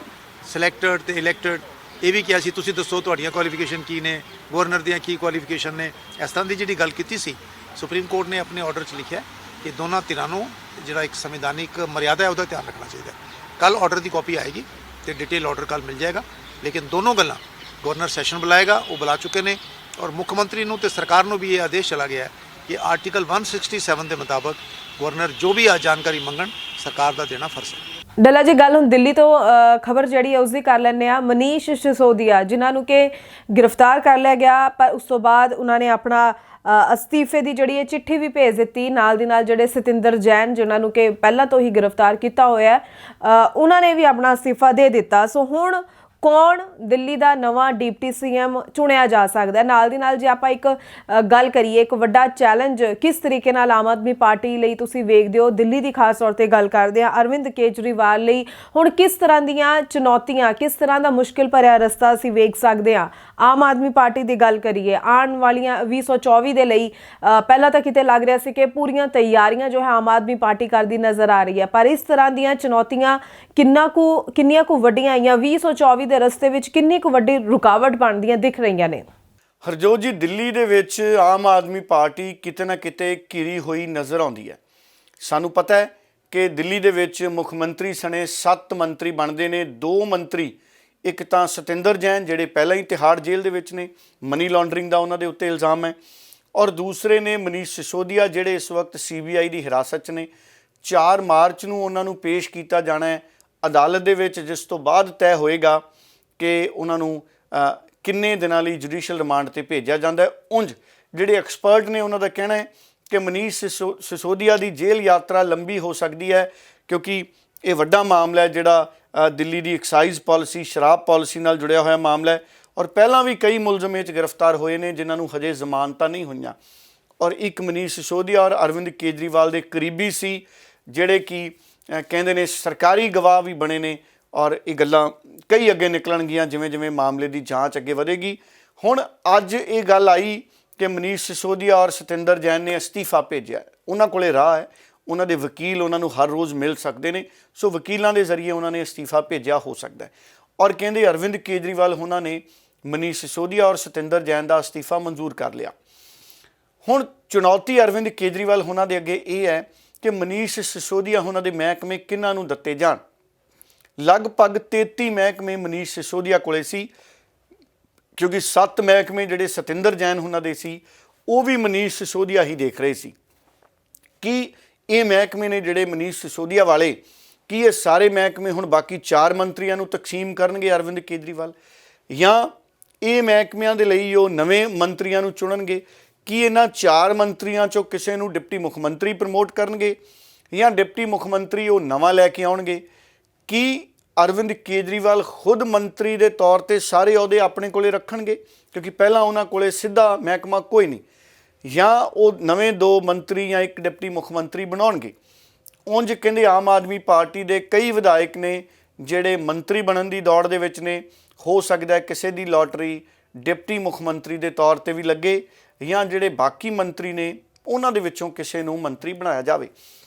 C: ਸਿਲੈਕਟਡ ਤੇ ਇਲੈਕਟਡ, ਇਹ ਵੀ ਕਿਹਾ ਸੀ ਤੁਸੀਂ ਦੱਸੋ ਤੁਹਾਡੀਆਂ ਕੁਆਲੀਫਿਕੇਸ਼ਨ ਕੀ ਨੇ, ਗਵਰਨਰ ਦੀਆਂ ਕੀ ਕੁਆਲੀਫਿਕੇਸ਼ਨ ਨੇ। ਇਸ ਤਰ੍ਹਾਂ ਦੀ ਜਿਹੜੀ ਗੱਲ ਕੀਤੀ ਸੀ, ਸੁਪਰੀਮ ਕੋਰਟ ਨੇ ਆਪਣੇ ਆਰਡਰ 'ਚ ਲਿਖਿਆ ਕਿ ਦੋਨਾਂ ਧਿਰਾਂ ਨੂੰ ਜਿਹੜਾ ਇੱਕ ਸੰਵਿਧਾਨਿਕ ਮਰਿਆਦਾ ਹੈ ਉਹਦਾ ਧਿਆਨ ਰੱਖਣਾ ਚਾਹੀਦਾ। ਕੱਲ ਆਰਡਰ ਦੀ ਕਾਪੀ ਆਏਗੀ ਤੇ ਡਿਟੇਲ ਆਰਡਰ ਕੱਲ ਮਿਲ ਜਾਏਗਾ। ਲੇਕਿਨ ਦੋਨੋਂ ਗੱਲਾਂ ਗਵਰਨਰ ਸੈਸ਼ਨ ਬੁਲਾਏਗਾ, ਉਹ ਬੁਲਾ ਚੁੱਕੇ ਨੇ, ਔਰ ਮੁੱਖ ਮੰਤਰੀ ਨੂੰ ਤੇ ਸਰਕਾਰ ਨੂੰ ਵੀ ਇਹ ਆਦੇਸ਼ ਚਲਾ ਗਿਆ ਹੈ ਕਿ ਆਰਟੀਕਲ 167 ਦੇ ਮੁਤਾਬਕ ਗਵਰਨਰ ਜੋ ਵੀ ਜਾਣਕਾਰੀ ਮੰਗਣ ਸਰਕਾਰ ਦਾ ਦੇਣਾ ਫਰਜ਼ ਹੈ।
A: ਡੱਲਾ ਜੀ, ਗੱਲ ਹੁਣ ਦਿੱਲੀ ਤੋਂ ਖਬਰ ਜਿਹੜੀ ਹੈ ਉਸ ਦੀ ਕਰ ਲੈਂਦੇ ਆ। ਮਨੀਸ਼ ਸਿਸੋਦੀਆ ਜਿਨ੍ਹਾਂ ਨੂੰ ਕਿ ਗ੍ਰਿਫਤਾਰ ਕਰ ਲਿਆ ਗਿਆ, ਪਰ ਉਸ ਤੋਂ ਬਾਅਦ ਉਹਨਾਂ ਨੇ ਆਪਣਾ ਅਸਤੀਫੇ ਦੀ ਜਿਹੜੀ ਹੈ ਚਿੱਠੀ ਵੀ ਭੇਜ ਦਿੱਤੀ। ਨਾਲ ਦੀ ਨਾਲ ਜਿਹੜੇ ਸਤਿੰਦਰ ਜੈਨ ਜਿਨ੍ਹਾਂ ਨੂੰ ਕਿ ਪਹਿਲਾਂ ਤੋਂ ਹੀ ਗ੍ਰਿਫਤਾਰ ਕੀਤਾ ਹੋਇਆ, ਉਹਨਾਂ ਨੇ ਵੀ ਆਪਣਾ ਅਸਤੀਫਾ ਦੇ ਦਿੱਤਾ। ਸੋ ਹੁਣ ਕੌਣ ਦਿੱਲੀ ਦਾ ਨਵਾਂ ਡਿਪਟੀ CM ਚੁਣਿਆ ਜਾ ਸਕਦਾ ਹੈ? ਨਾਲ ਦੀ ਨਾਲ ਜੇ ਆਪਾਂ ਇੱਕ ਗੱਲ ਕਰੀਏ, ਇੱਕ ਵੱਡਾ ਚੈਲੰਜ ਕਿਸ ਤਰੀਕੇ ਨਾਲ ਆਮ ਆਦਮੀ ਪਾਰਟੀ ਲਈ ਤੁਸੀਂ ਵੇਖਦੇ ਹੋ? ਦਿੱਲੀ ਦੀ ਖਾਸ ਤੌਰ ਤੇ ਗੱਲ ਕਰਦੇ ਹਾਂ, ਅਰਵਿੰਦ ਕੇਜਰੀਵਾਲ ਲਈ ਹੁਣ ਕਿਸ ਤਰ੍ਹਾਂ ਦੀਆਂ ਚੁਣੌਤੀਆਂ, ਕਿਸ ਤਰ੍ਹਾਂ ਦਾ ਮੁਸ਼ਕਿਲ ਭਰਿਆ ਰਸਤਾ ਅਸੀਂ ਵੇਖ ਸਕਦੇ ਹਾਂ? ਆਮ ਆਦਮੀ ਪਾਰਟੀ ਦੀ ਗੱਲ ਕਰੀਏ, ਆਉਣ ਵਾਲੀਆਂ 2024 ਦੇ ਲਈ ਪਹਿਲਾਂ ਤਾਂ ਕਿਤੇ ਲੱਗ ਰਿਹਾ ਸੀ ਕਿ ਪੂਰੀਆਂ ਤਿਆਰੀਆਂ ਜੋ ਹੈ ਆਮ ਆਦਮੀ ਪਾਰਟੀ ਕਰਦੀ ਨਜ਼ਰ ਆ ਰਹੀ ਹੈ, ਪਰ ਇਸ ਤਰ੍ਹਾਂ ਦੀਆਂ ਚੁਣੌਤੀਆਂ ਕਿੰਨੀਆਂ ਕੁ ਵੱਡੀਆਂ ਆਈਆਂ 2024 ਦੇ ਰਸਤੇ ਵਿੱਚ, ਕਿੰਨੀ ਕੁ ਵੱਡੀ ਰੁਕਾਵਟ ਬਣਦੀਆਂ ਦਿਖ ਰਹੀਆਂ ਨੇ?
B: ਹਰਜੋਤ ਜੀ, ਦਿੱਲੀ ਦੇ ਵਿੱਚ ਆਮ ਆਦਮੀ ਪਾਰਟੀ ਕਿਤੇ ਨਾ ਕਿਤੇ ਘਿਰੀ ਹੋਈ ਨਜ਼ਰ ਆਉਂਦੀ ਹੈ। ਸਾਨੂੰ ਪਤਾ ਹੈ ਕਿ ਦਿੱਲੀ ਦੇ ਵਿੱਚ ਮੁੱਖ ਮੰਤਰੀ ਸਣੇ 7 ਮੰਤਰੀ ਬਣਦੇ ਨੇ। 2 ਮੰਤਰੀ, ਇੱਕ ਤਾਂ ਸਤਿੰਦਰ ਜੈਨ ਜਿਹੜੇ ਪਹਿਲਾਂ ਹੀ ਤਿਹਾੜ ਜੇਲ੍ਹ ਦੇ ਵਿੱਚ ਨੇ, ਮਨੀ ਲਾਂਡਰਿੰਗ ਦਾ ਉਹਨਾਂ ਦੇ ਉੱਤੇ ਇਲਜ਼ਾਮ ਹੈ, ਔਰ ਦੂਸਰੇ ਨੇ ਮਨੀਸ਼ ਸਿਸੋਦੀਆ ਜਿਹੜੇ ਇਸ ਵਕਤ CBI ਦੀ ਹਿਰਾਸਤ 'ਚ ਨੇ। 4 ਮਾਰਚ ਨੂੰ ਉਹਨਾਂ ਨੂੰ ਪੇਸ਼ ਕੀਤਾ ਜਾਣਾ ਹੈ ਅਦਾਲਤ ਦੇ ਵਿੱਚ, ਜਿਸ ਤੋਂ ਬਾਅਦ ਤੈਅ ਹੋਏਗਾ ਕਿ ਉਹਨਾਂ ਨੂੰ ਕਿੰਨੇ ਦਿਨਾਂ ਲਈ ਜੁਡੀਸ਼ੀਅਲ ਰਿਮਾਂਡ ਤੇ ਭੇਜਿਆ ਜਾਂਦਾ ਹੈ। ਉਂਝ ਜਿਹੜੇ ਐਕਸਪਰਟ ਨੇ ਉਹਨਾਂ ਦਾ ਕਹਿਣਾ ਹੈ ਕਿ ਮਨੀਸ਼ ਸਿਸੋਦੀਆ ਦੀ ਜੇਲ੍ਹ ਯਾਤਰਾ ਲੰਬੀ ਹੋ ਸਕਦੀ ਹੈ, ਕਿਉਂਕਿ ਇਹ ਵੱਡਾ ਮਾਮਲਾ ਹੈ ਜਿਹੜਾ ਦਿੱਲੀ ਦੀ ਐਕਸਾਈਜ਼ ਪਾਲਿਸੀ, ਸ਼ਰਾਬ ਪਾਲਿਸੀ ਨਾਲ ਜੁੜਿਆ ਹੋਇਆ ਮਾਮਲਾ ਹੈ, ਔਰ ਪਹਿਲਾਂ ਵੀ ਕਈ ਮੁਲਜ਼ਮ ਇਹ 'ਚ ਗ੍ਰਿਫਤਾਰ ਹੋਏ ਨੇ ਜਿਨ੍ਹਾਂ ਨੂੰ ਹਜੇ ਜ਼ਮਾਨਤਾਂ ਨਹੀਂ ਹੋਈਆਂ। ਔਰ ਇੱਕ ਮਨੀਸ਼ ਸਿਸੋਦੀਆ ਔਰ ਅਰਵਿੰਦ ਕੇਜਰੀਵਾਲ ਦੇ ਕਰੀਬੀ ਸੀ, ਜਿਹੜੇ ਕਿ ਕਹਿੰਦੇ ਨੇ ਸਰਕਾਰੀ ਗਵਾਹ ਵੀ ਬਣੇ ਨੇ, ਔਰ ਇਹ ਗੱਲਾਂ ਕਈ ਅੱਗੇ ਨਿਕਲਣਗੀਆਂ ਜਿਵੇਂ ਜਿਵੇਂ ਮਾਮਲੇ ਦੀ ਜਾਂਚ ਅੱਗੇ ਵਧੇਗੀ। ਹੁਣ ਅੱਜ ਇਹ ਗੱਲ ਆਈ ਕਿ ਮਨੀਸ਼ ਸਿਸੋਦੀਆ ਔਰ ਸਤਿੰਦਰ ਜੈਨ ਨੇ ਅਸਤੀਫਾ ਭੇਜਿਆ। ਉਹਨਾਂ ਕੋਲੇ ਰਾਹ ਹੈ, ਉਹਨਾਂ ਦੇ ਵਕੀਲ ਉਹਨਾਂ ਨੂੰ ਹਰ ਰੋਜ਼ ਮਿਲ ਸਕਦੇ ਨੇ, ਸੋ ਵਕੀਲਾਂ ਦੇ ਜ਼ਰੀਏ ਉਹਨਾਂ ਨੇ ਅਸਤੀਫਾ ਭੇਜਿਆ ਹੋ ਸਕਦਾ ਹੈ। ਔਰ ਕਹਿੰਦੇ ਅਰਵਿੰਦ ਕੇਜਰੀਵਾਲ ਉਹਨਾਂ ਨੇ ਮਨੀਸ਼ ਸਿਸੋਦੀਆ ਔਰ ਸਤਿੰਦਰ ਜੈਨ ਦਾ ਅਸਤੀਫਾ ਮਨਜ਼ੂਰ ਕਰ ਲਿਆ। ਹੁਣ ਚੁਣੌਤੀ ਅਰਵਿੰਦ ਕੇਜਰੀਵਾਲ ਉਹਨਾਂ ਦੇ ਅੱਗੇ ਇਹ ਹੈ ਕਿ ਮਨੀਸ਼ ਸਿਸੋਦੀਆ ਉਹਨਾਂ ਦੇ ਮਹਿਕਮੇ ਕਿਹਨਾਂ ਨੂੰ ਦਿੱਤੇ ਜਾਣ। ਲਗਭਗ 33 ਮਹਿਕਮੇ ਮਨੀਸ਼ ਸਿਸੋਦੀਆ ਕੋਲੇ ਸੀ, ਕਿਉਂਕਿ 7 ਮਹਿਕਮੇ ਜਿਹੜੇ ਸਤਿੰਦਰ ਜੈਨ ਉਹਨਾਂ ਦੇ ਸੀ ਉਹ ਵੀ ਮਨੀਸ਼ ਸਿਸੋਦੀਆ ਹੀ ਦੇਖ ਰਹੇ ਸੀ। ਕਿ ਇਹ ਮਹਿਕਮੇ ਨੇ ਜਿਹੜੇ ਮਨੀਸ਼ ਸਿਸੋਦੀਆ ਵਾਲੇ, ਕੀ ਇਹ ਸਾਰੇ ਮਹਿਕਮੇ ਹੁਣ ਬਾਕੀ 4 ਮੰਤਰੀਆਂ ਨੂੰ ਤਕਸੀਮ ਕਰਨਗੇ ਅਰਵਿੰਦ ਕੇਜਰੀਵਾਲ, ਜਾਂ ਇਹ ਮਹਿਕਮਿਆਂ ਦੇ ਲਈ ਉਹ ਨਵੇਂ ਮੰਤਰੀਆਂ ਨੂੰ ਚੁਣਨਗੇ? ਕੀ ਇਹਨਾਂ 4 ਮੰਤਰੀਆਂ 'ਚੋਂ ਕਿਸੇ ਨੂੰ ਡਿਪਟੀ ਮੁੱਖ ਮੰਤਰੀ ਪ੍ਰਮੋਟ ਕਰਨਗੇ, ਜਾਂ ਡਿਪਟੀ ਮੁੱਖ ਮੰਤਰੀ ਉਹ ਨਵਾਂ ਲੈ ਕੇ ਆਉਣਗੇ? ਕੀ ਅਰਵਿੰਦ ਕੇਜਰੀਵਾਲ ਖੁਦ ਮੰਤਰੀ ਦੇ ਤੌਰ ਤੇ ਸਾਰੇ ਅਹੁਦੇ ਆਪਣੇ ਕੋਲੇ ਰੱਖਣਗੇ, ਕਿਉਂਕਿ ਪਹਿਲਾਂ ਉਹਨਾਂ ਕੋਲੇ ਸਿੱਧਾ ਮਹਿਕਮਾ ਕੋਈ ਨਹੀਂ, ਜਾਂ ਉਹ ਨਵੇਂ 2 ਮੰਤਰੀ ਜਾਂ ਇੱਕ ਡਿਪਟੀ ਮੁੱਖ ਮੰਤਰੀ ਬਣਾਉਣਗੇ? ਉਂਝ ਕਹਿੰਦੇ ਆਮ ਆਦਮੀ ਪਾਰਟੀ ਦੇ ਕਈ ਵਿਧਾਇਕ ਨੇ ਜਿਹੜੇ ਮੰਤਰੀ ਬਣਨ ਦੀ ਦੌੜ ਦੇ ਵਿੱਚ ਨੇ, ਹੋ ਸਕਦਾ ਕਿਸੇ ਦੀ ਲੋਟਰੀ ਡਿਪਟੀ ਮੁੱਖ ਮੰਤਰੀ ਦੇ ਤੌਰ ਤੇ ਵੀ ਲੱਗੇ, ਜਾਂ ਜਿਹੜੇ ਬਾਕੀ ਮੰਤਰੀ ਨੇ ਉਹਨਾਂ ਦੇ ਵਿੱਚੋਂ ਕਿਸੇ ਨੂੰ ਮੰਤਰੀ ਬਣਾਇਆ ਜਾਵੇ।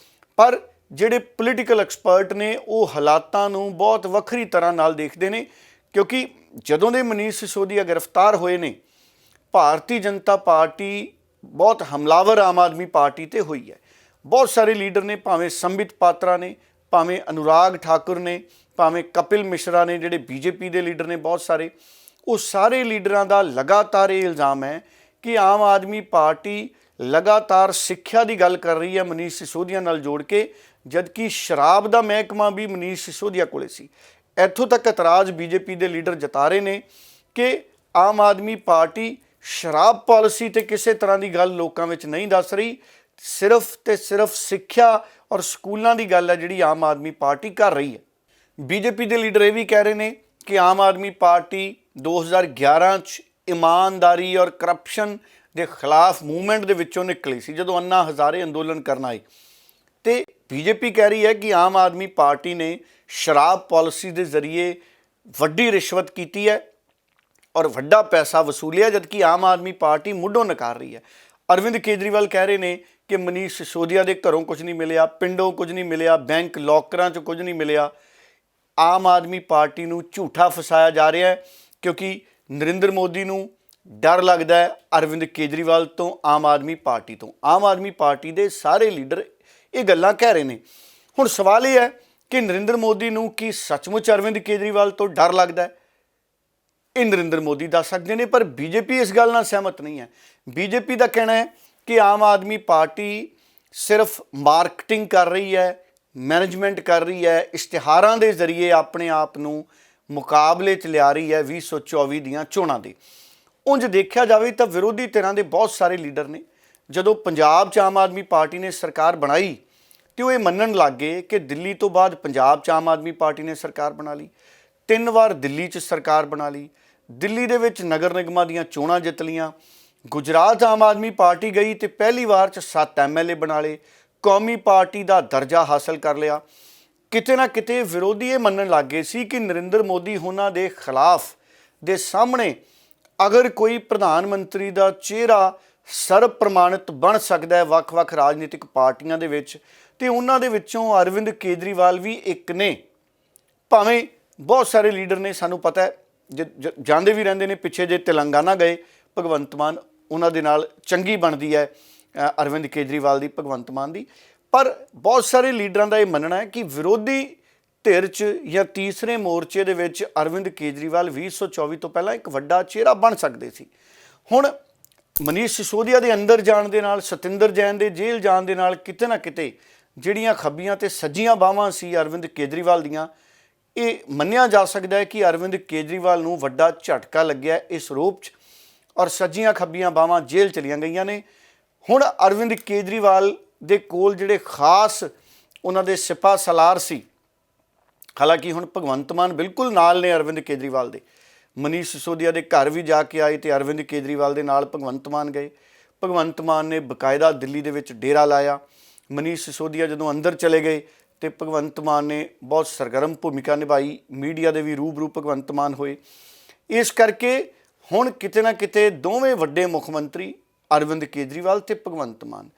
B: ਪਰ ਜਿਹੜੇ ਪੋਲੀਟੀਕਲ ਐਕਸਪਰਟ ਨੇ ਉਹ ਹਾਲਾਤਾਂ ਨੂੰ ਬਹੁਤ ਵੱਖਰੀ ਤਰ੍ਹਾਂ ਨਾਲ ਦੇਖਦੇ ਨੇ, ਕਿਉਂਕਿ ਜਦੋਂ ਦੇ ਮਨੀਸ਼ ਸਿਸੋਦੀਆ ਗ੍ਰਿਫਤਾਰ ਹੋਏ ਨੇ ਭਾਰਤੀ ਜਨਤਾ ਪਾਰਟੀ ਬਹੁਤ ਹਮਲਾਵਰ ਆਮ ਆਦਮੀ ਪਾਰਟੀ ਤੇ ਹੋਈ ਹੈ। ਬਹੁਤ ਸਾਰੇ ਲੀਡਰ ਨੇ, ਭਾਵੇਂ ਸੰਬਿਤ ਪਾਤਰਾ ਨੇ, ਭਾਵੇਂ ਅਨੁਰਾਗ ਠਾਕੁਰ ਨੇ, ਭਾਵੇਂ ਕਪਿਲ ਮਿਸ਼ਰਾ ਨੇ, ਜਿਹੜੇ ਬੀਜੇਪੀ ਦੇ ਲੀਡਰ ਨੇ ਬਹੁਤ ਸਾਰੇ, ਉਹ ਸਾਰੇ ਲੀਡਰਾਂ ਦਾ ਲਗਾਤਾਰ ਇਹ ਇਲਜ਼ਾਮ ਹੈ ਕਿ ਆਮ ਆਦਮੀ ਪਾਰਟੀ ਲਗਾਤਾਰ ਸਿੱਖਿਆ ਦੀ ਗੱਲ ਕਰ ਰਹੀ ਹੈ ਮਨੀਸ਼ ਸਿਸੋਦੀਆ ਨਾਲ ਜੋੜ ਕੇ, ਜਦਕਿ ਸ਼ਰਾਬ ਦਾ ਮਹਿਕਮਾ ਵੀ ਮਨੀਸ਼ ਸਿਸੋਦੀਆ ਕੋਲੇ ਸੀ। ਇੱਥੋਂ ਤੱਕ ਇਤਰਾਜ਼ ਬੀਜੇਪੀ ਦੇ ਲੀਡਰ ਜਤਾ ਰਹੇ ਨੇ ਕਿ ਆਮ ਆਦਮੀ ਪਾਰਟੀ ਸ਼ਰਾਬ ਪਾਲਿਸੀ ਤੇ ਕਿਸੇ ਤਰ੍ਹਾਂ ਦੀ ਗੱਲ ਲੋਕਾਂ ਵਿੱਚ ਨਹੀਂ ਦੱਸ ਰਹੀ, ਸਿਰਫ ਤੇ ਸਿਰਫ ਸਿੱਖਿਆ ਔਰ ਸਕੂਲਾਂ ਦੀ ਗੱਲ ਹੈ ਜਿਹੜੀ ਆਮ ਆਦਮੀ ਪਾਰਟੀ ਕਰ ਰਹੀ ਹੈ। ਬੀਜੇਪੀ ਦੇ ਲੀਡਰ ਇਹ ਵੀ ਕਹਿ ਰਹੇ ਨੇ ਕਿ ਆਮ ਆਦਮੀ ਪਾਰਟੀ 2011 'ਚ ਇਮਾਨਦਾਰੀ ਔਰ ਕਰਪਸ਼ਨ ਦੇ ਖਿਲਾਫ ਮੂਵਮੈਂਟ ਦੇ ਵਿੱਚੋਂ ਨਿਕਲੀ ਸੀ, ਜਦੋਂ ਅੰਨਾ ਹਜ਼ਾਰੇ ਅੰਦੋਲਨ ਕਰਨ ਆਏ। ਤੇ ਬੀਜੇਪੀ ਕਹਿ ਰਹੀ ਹੈ ਕਿ ਆਮ ਆਦਮੀ ਪਾਰਟੀ ਨੇ ਸ਼ਰਾਬ ਪਾਲਿਸੀ ਦੇ ਜ਼ਰੀਏ ਵੱਡੀ ਰਿਸ਼ਵਤ ਕੀਤੀ ਹੈ ਔਰ ਵੱਡਾ ਪੈਸਾ ਵਸੂਲਿਆ, ਜਦਕਿ ਆਮ ਆਦਮੀ ਪਾਰਟੀ ਮੁੱਢੋਂ ਨਕਾਰ ਰਹੀ ਹੈ। ਅਰਵਿੰਦ ਕੇਜਰੀਵਾਲ ਕਹਿ ਰਹੇ ਨੇ ਕਿ ਮਨੀਸ਼ ਸਿਸੋਦੀਆ ਦੇ ਘਰੋਂ ਕੁਝ ਨਹੀਂ ਮਿਲਿਆ, ਪਿੰਡੋਂ ਕੁਝ ਨਹੀਂ ਮਿਲਿਆ, ਬੈਂਕ ਲੋਕਰਾਂ 'ਚ ਕੁਝ ਨਹੀਂ ਮਿਲਿਆ। ਆਮ ਆਦਮੀ ਪਾਰਟੀ ਨੂੰ ਝੂਠਾ ਫਸਾਇਆ ਜਾ ਰਿਹਾ ਹੈ ਕਿਉਂਕਿ ਨਰਿੰਦਰ ਮੋਦੀ ਨੂੰ ਡਰ ਲੱਗਦਾ ਹੈ ਅਰਵਿੰਦ ਕੇਜਰੀਵਾਲ ਤੋਂ, ਆਮ ਆਦਮੀ ਪਾਰਟੀ ਤੋਂ। ਆਮ ਆਦਮੀ ਪਾਰਟੀ ਦੇ ਸਾਰੇ ਲੀਡਰ ਇਹ ਗੱਲਾਂ ਕਹਿ ਰਹੇ ਨੇ। ਹੁਣ ਸਵਾਲ ਇਹ ਹੈ ਕਿ ਨਰਿੰਦਰ ਮੋਦੀ ਨੂੰ ਕੀ ਸੱਚਮੁੱਚ ਅਰਵਿੰਦ ਕੇਜਰੀਵਾਲ ਤੋਂ ਡਰ ਲੱਗਦਾ ਹੈ? ਇਹ ਨਰਿੰਦਰ ਮੋਦੀ ਦੱਸ ਸਕਦੇ ਨੇ, ਪਰ ਬੀਜੇਪੀ ਇਸ ਗੱਲ ਨਾਲ ਸਹਿਮਤ ਨਹੀਂ ਹੈ। ਬੀਜੇਪੀ ਦਾ ਕਹਿਣਾ ਹੈ ਕਿ ਆਮ ਆਦਮੀ ਪਾਰਟੀ ਸਿਰਫ ਮਾਰਕੀਟਿੰਗ ਕਰ ਰਹੀ ਹੈ, ਮੈਨੇਜਮੈਂਟ ਕਰ ਰਹੀ ਹੈ, ਇਸ਼ਤਿਹਾਰਾਂ ਦੇ ਜ਼ਰੀਏ ਆਪਣੇ ਆਪ ਨੂੰ ਮੁਕਾਬਲੇ 'ਚ ਲਿਆ ਰਹੀ ਹੈ 2024 ਦੀਆਂ ਚੋਣਾਂ ਦੇ। ਉਂਝ ਦੇਖਿਆ ਜਾਵੇ ਤਾਂ ਵਿਰੋਧੀ ਧਿਰਾਂ ਦੇ ਬਹੁਤ ਸਾਰੇ ਲੀਡਰ ਨੇ, ਜਦੋਂ ਪੰਜਾਬ 'ਚ ਆਮ ਆਦਮੀ ਪਾਰਟੀ ਨੇ ਸਰਕਾਰ ਬਣਾਈ ਤੇ ਉਹ ਇਹ ਮੰਨਣ ਲੱਗ ਗਏ ਕਿ ਦਿੱਲੀ ਤੋਂ ਬਾਅਦ ਪੰਜਾਬ 'ਚ ਆਮ ਆਦਮੀ ਪਾਰਟੀ ਨੇ ਸਰਕਾਰ ਬਣਾ ਲਈ, 3 ਵਾਰ ਦਿੱਲੀ 'ਚ ਸਰਕਾਰ ਬਣਾ ਲਈ, ਦਿੱਲੀ ਦੇ ਵਿੱਚ ਨਗਰ ਨਿਗਮਾਂ ਦੀਆਂ ਚੋਣਾਂ ਜਿੱਤ ਲਈਆਂ, ਗੁਜਰਾਤ ਆਮ ਆਦਮੀ ਪਾਰਟੀ ਗਈ ਤੇ ਪਹਿਲੀ ਵਾਰ 'ਚ 7 ਐਮਐਲਏ ਬਣਾ ਲਏ, ਕੌਮੀ ਪਾਰਟੀ ਦਾ ਦਰਜਾ ਹਾਸਲ ਕਰ ਲਿਆ। ਕਿਤੇ ਨਾ ਕਿਤੇ ਵਿਰੋਧੀ ਇਹ ਮੰਨਣ ਲੱਗ ਗਏ ਸੀ ਕਿ ਨਰਿੰਦਰ ਮੋਦੀ ਉਹਨਾਂ ਦੇ ਖਿਲਾਫ ਦੇ ਸਾਹਮਣੇ ਅਗਰ ਕੋਈ ਪ੍ਰਧਾਨ ਮੰਤਰੀ ਦਾ ਚਿਹਰਾ ਸਰਬ ਪ੍ਰਮਾਣਿਤ ਬਣ ਸਕਦਾ ਹੈ ਵੱਖ-ਵੱਖ ਰਾਜਨੀਤਿਕ ਪਾਰਟੀਆਂ ਦੇ ਵਿੱਚ, ਤੇ ਉਹਨਾਂ ਦੇ ਵਿੱਚੋਂ ਅਰਵਿੰਦ ਕੇਜਰੀਵਾਲ ਵੀ ਇੱਕ ਨੇ। ਭਾਵੇਂ ਬਹੁਤ ਸਾਰੇ ਲੀਡਰ ਨੇ, ਸਾਨੂੰ ਪਤਾ ਹੈ, ਜਾਂਦੇ ਵੀ ਰਹਿੰਦੇ ਨੇ। ਪਿੱਛੇ ਜੇ ਤੇਲੰਗਾਨਾ ਗਏ ਭਗਵੰਤ ਮਾਨ, ਉਹਨਾਂ ਦੇ ਨਾਲ ਚੰਗੀ ਬਣਦੀ ਹੈ ਅਰਵਿੰਦ ਕੇਜਰੀਵਾਲ ਦੀ, ਭਗਵੰਤ ਮਾਨ ਦੀ। ਪਰ ਬਹੁਤ ਸਾਰੇ ਲੀਡਰਾਂ ਦਾ ਇਹ ਮੰਨਣਾ ਹੈ ਕਿ ਵਿਰੋਧੀ ਧਿਰ 'ਚ ਜਾਂ ਤੀਸਰੇ ਮੋਰਚੇ ਦੇ ਵਿੱਚ ਅਰਵਿੰਦ ਕੇਜਰੀਵਾਲ 2024 ਤੋਂ ਪਹਿਲਾਂ ਇੱਕ ਵੱਡਾ ਚਿਹਰਾ ਬਣ ਸਕਦੇ ਸੀ। ਹੁਣ ਮਨੀਸ਼ ਸਿਸੋਦੀਆ ਦੇ ਅੰਦਰ ਜਾਣ ਦੇ ਨਾਲ, ਸਤਿੰਦਰ ਜੈਨ ਦੇ ਜੇਲ੍ਹ ਜਾਣ ਦੇ ਨਾਲ ਕਿਤੇ ਨਾ ਕਿਤੇ ਜਿਹੜੀਆਂ ਖੱਬੀਆਂ ਤੇ ਸੱਜੀਆਂ ਬਾਹਾਂ ਸੀ ਅਰਵਿੰਦ ਕੇਜਰੀਵਾਲ ਦੀਆਂ, ਇਹ ਮੰਨਿਆ ਜਾ ਸਕਦਾ ਹੈ ਕਿ ਅਰਵਿੰਦ ਕੇਜਰੀਵਾਲ ਨੂੰ ਵੱਡਾ ਝਟਕਾ ਲੱਗਿਆ ਇਸ ਰੂਪ 'ਚ, ਔਰ ਸੱਜੀਆਂ ਖੱਬੀਆਂ ਬਾਹਾਂ ਜੇਲ੍ਹ ਚਲੀਆਂ ਗਈਆਂ ਨੇ। ਹੁਣ ਅਰਵਿੰਦ ਕੇਜਰੀਵਾਲ ਦੇ ਕੋਲ ਜਿਹੜੇ ਖਾਸ ਉਹਨਾਂ ਦੇ ਸਿਪਾਹ ਸਲਾਰ ਸੀ, ਹਾਲਾਂਕਿ ਹੁਣ ਭਗਵੰਤ ਮਾਨ ਬਿਲਕੁਲ ਨਾਲ ਨੇ ਅਰਵਿੰਦ ਕੇਜਰੀਵਾਲ ਦੇ, ਮਨੀਸ਼ ਸਿਸੋਦੀਆ ਦੇ ਘਰ ਵੀ ਜਾ ਕੇ ਆਏ ਤੇ ਅਰਵਿੰਦ ਕੇਜਰੀਵਾਲ ਦੇ ਨਾਲ ਭਗਵੰਤ ਮਾਨ ਗਏ। ਭਗਵੰਤ ਮਾਨ ਨੇ ਬਕਾਇਦਾ ਦਿੱਲੀ ਦੇ ਵਿੱਚ ਡੇਰਾ ਲਾਇਆ। ਮਨੀਸ਼ ਸਿਸੋਦੀਆ ਜਦੋਂ ਅੰਦਰ ਚਲੇ ਗਏ ਤੇ ਭਗਵੰਤ ਮਾਨ ਨੇ ਬਹੁਤ ਸਰਗਰਮ ਭੂਮਿਕਾ ਨਿਭਾਈ, ਮੀਡੀਆ ਦੇ ਵੀ ਰੂਬਰੂ ਭਗਵੰਤ ਮਾਨ ਹੋਏ। ਇਸ ਕਰਕੇ ਹੁਣ ਕਿਤੇ ਨਾ ਕਿਤੇ ਦੋਵੇਂ ਵੱਡੇ ਮੁੱਖ ਮੰਤਰੀ ਅਰਵਿੰਦ ਕੇਜਰੀਵਾਲ ਤੇ ਭਗਵੰਤ ਮਾਨ,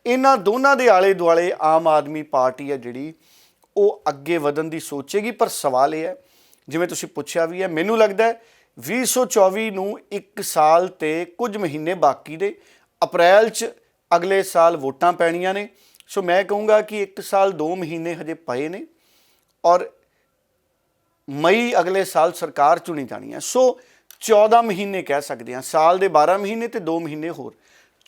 B: ਇਹਨਾਂ ਦੋਨਾਂ ਦੇ ਆਲੇ ਦੁਆਲੇ ਆਮ ਆਦਮੀ ਪਾਰਟੀ ਹੈ ਜਿਹੜੀ ਉਹ ਅੱਗੇ ਵਧਣ ਦੀ ਸੋਚੇਗੀ। ਪਰ ਸਵਾਲ ਇਹ ਹੈ, ਜਿਵੇਂ ਤੁਸੀਂ ਪੁੱਛਿਆ ਵੀ ਹੈ, ਮੈਨੂੰ ਲੱਗਦਾ ਹੈ 2024 ਨੂੰ 1 ਸਾਲ ਤੇ ਕੁਝ ਮਹੀਨੇ ਬਾਕੀ ਦੇ, ਅਪ੍ਰੈਲ 'ਚ ਅਗਲੇ ਸਾਲ ਵੋਟਾਂ ਪੈਣੀਆਂ ਨੇ। ਸੋ ਮੈਂ ਕਹੂੰਗਾ ਕਿ 1 ਸਾਲ 2 ਮਹੀਨੇ ਹਜੇ ਪਏ ਨੇ ਔਰ ਮਈ ਅਗਲੇ ਸਾਲ ਸਰਕਾਰ ਚੁਣੀ ਜਾਣੀ ਹੈ। ਸੋ 14 ਮਹੀਨੇ ਕਹਿ ਸਕਦੇ ਹਾਂ, ਸਾਲ ਦੇ 12 ਮਹੀਨੇ ਤੇ 2 ਮਹੀਨੇ ਹੋਰ,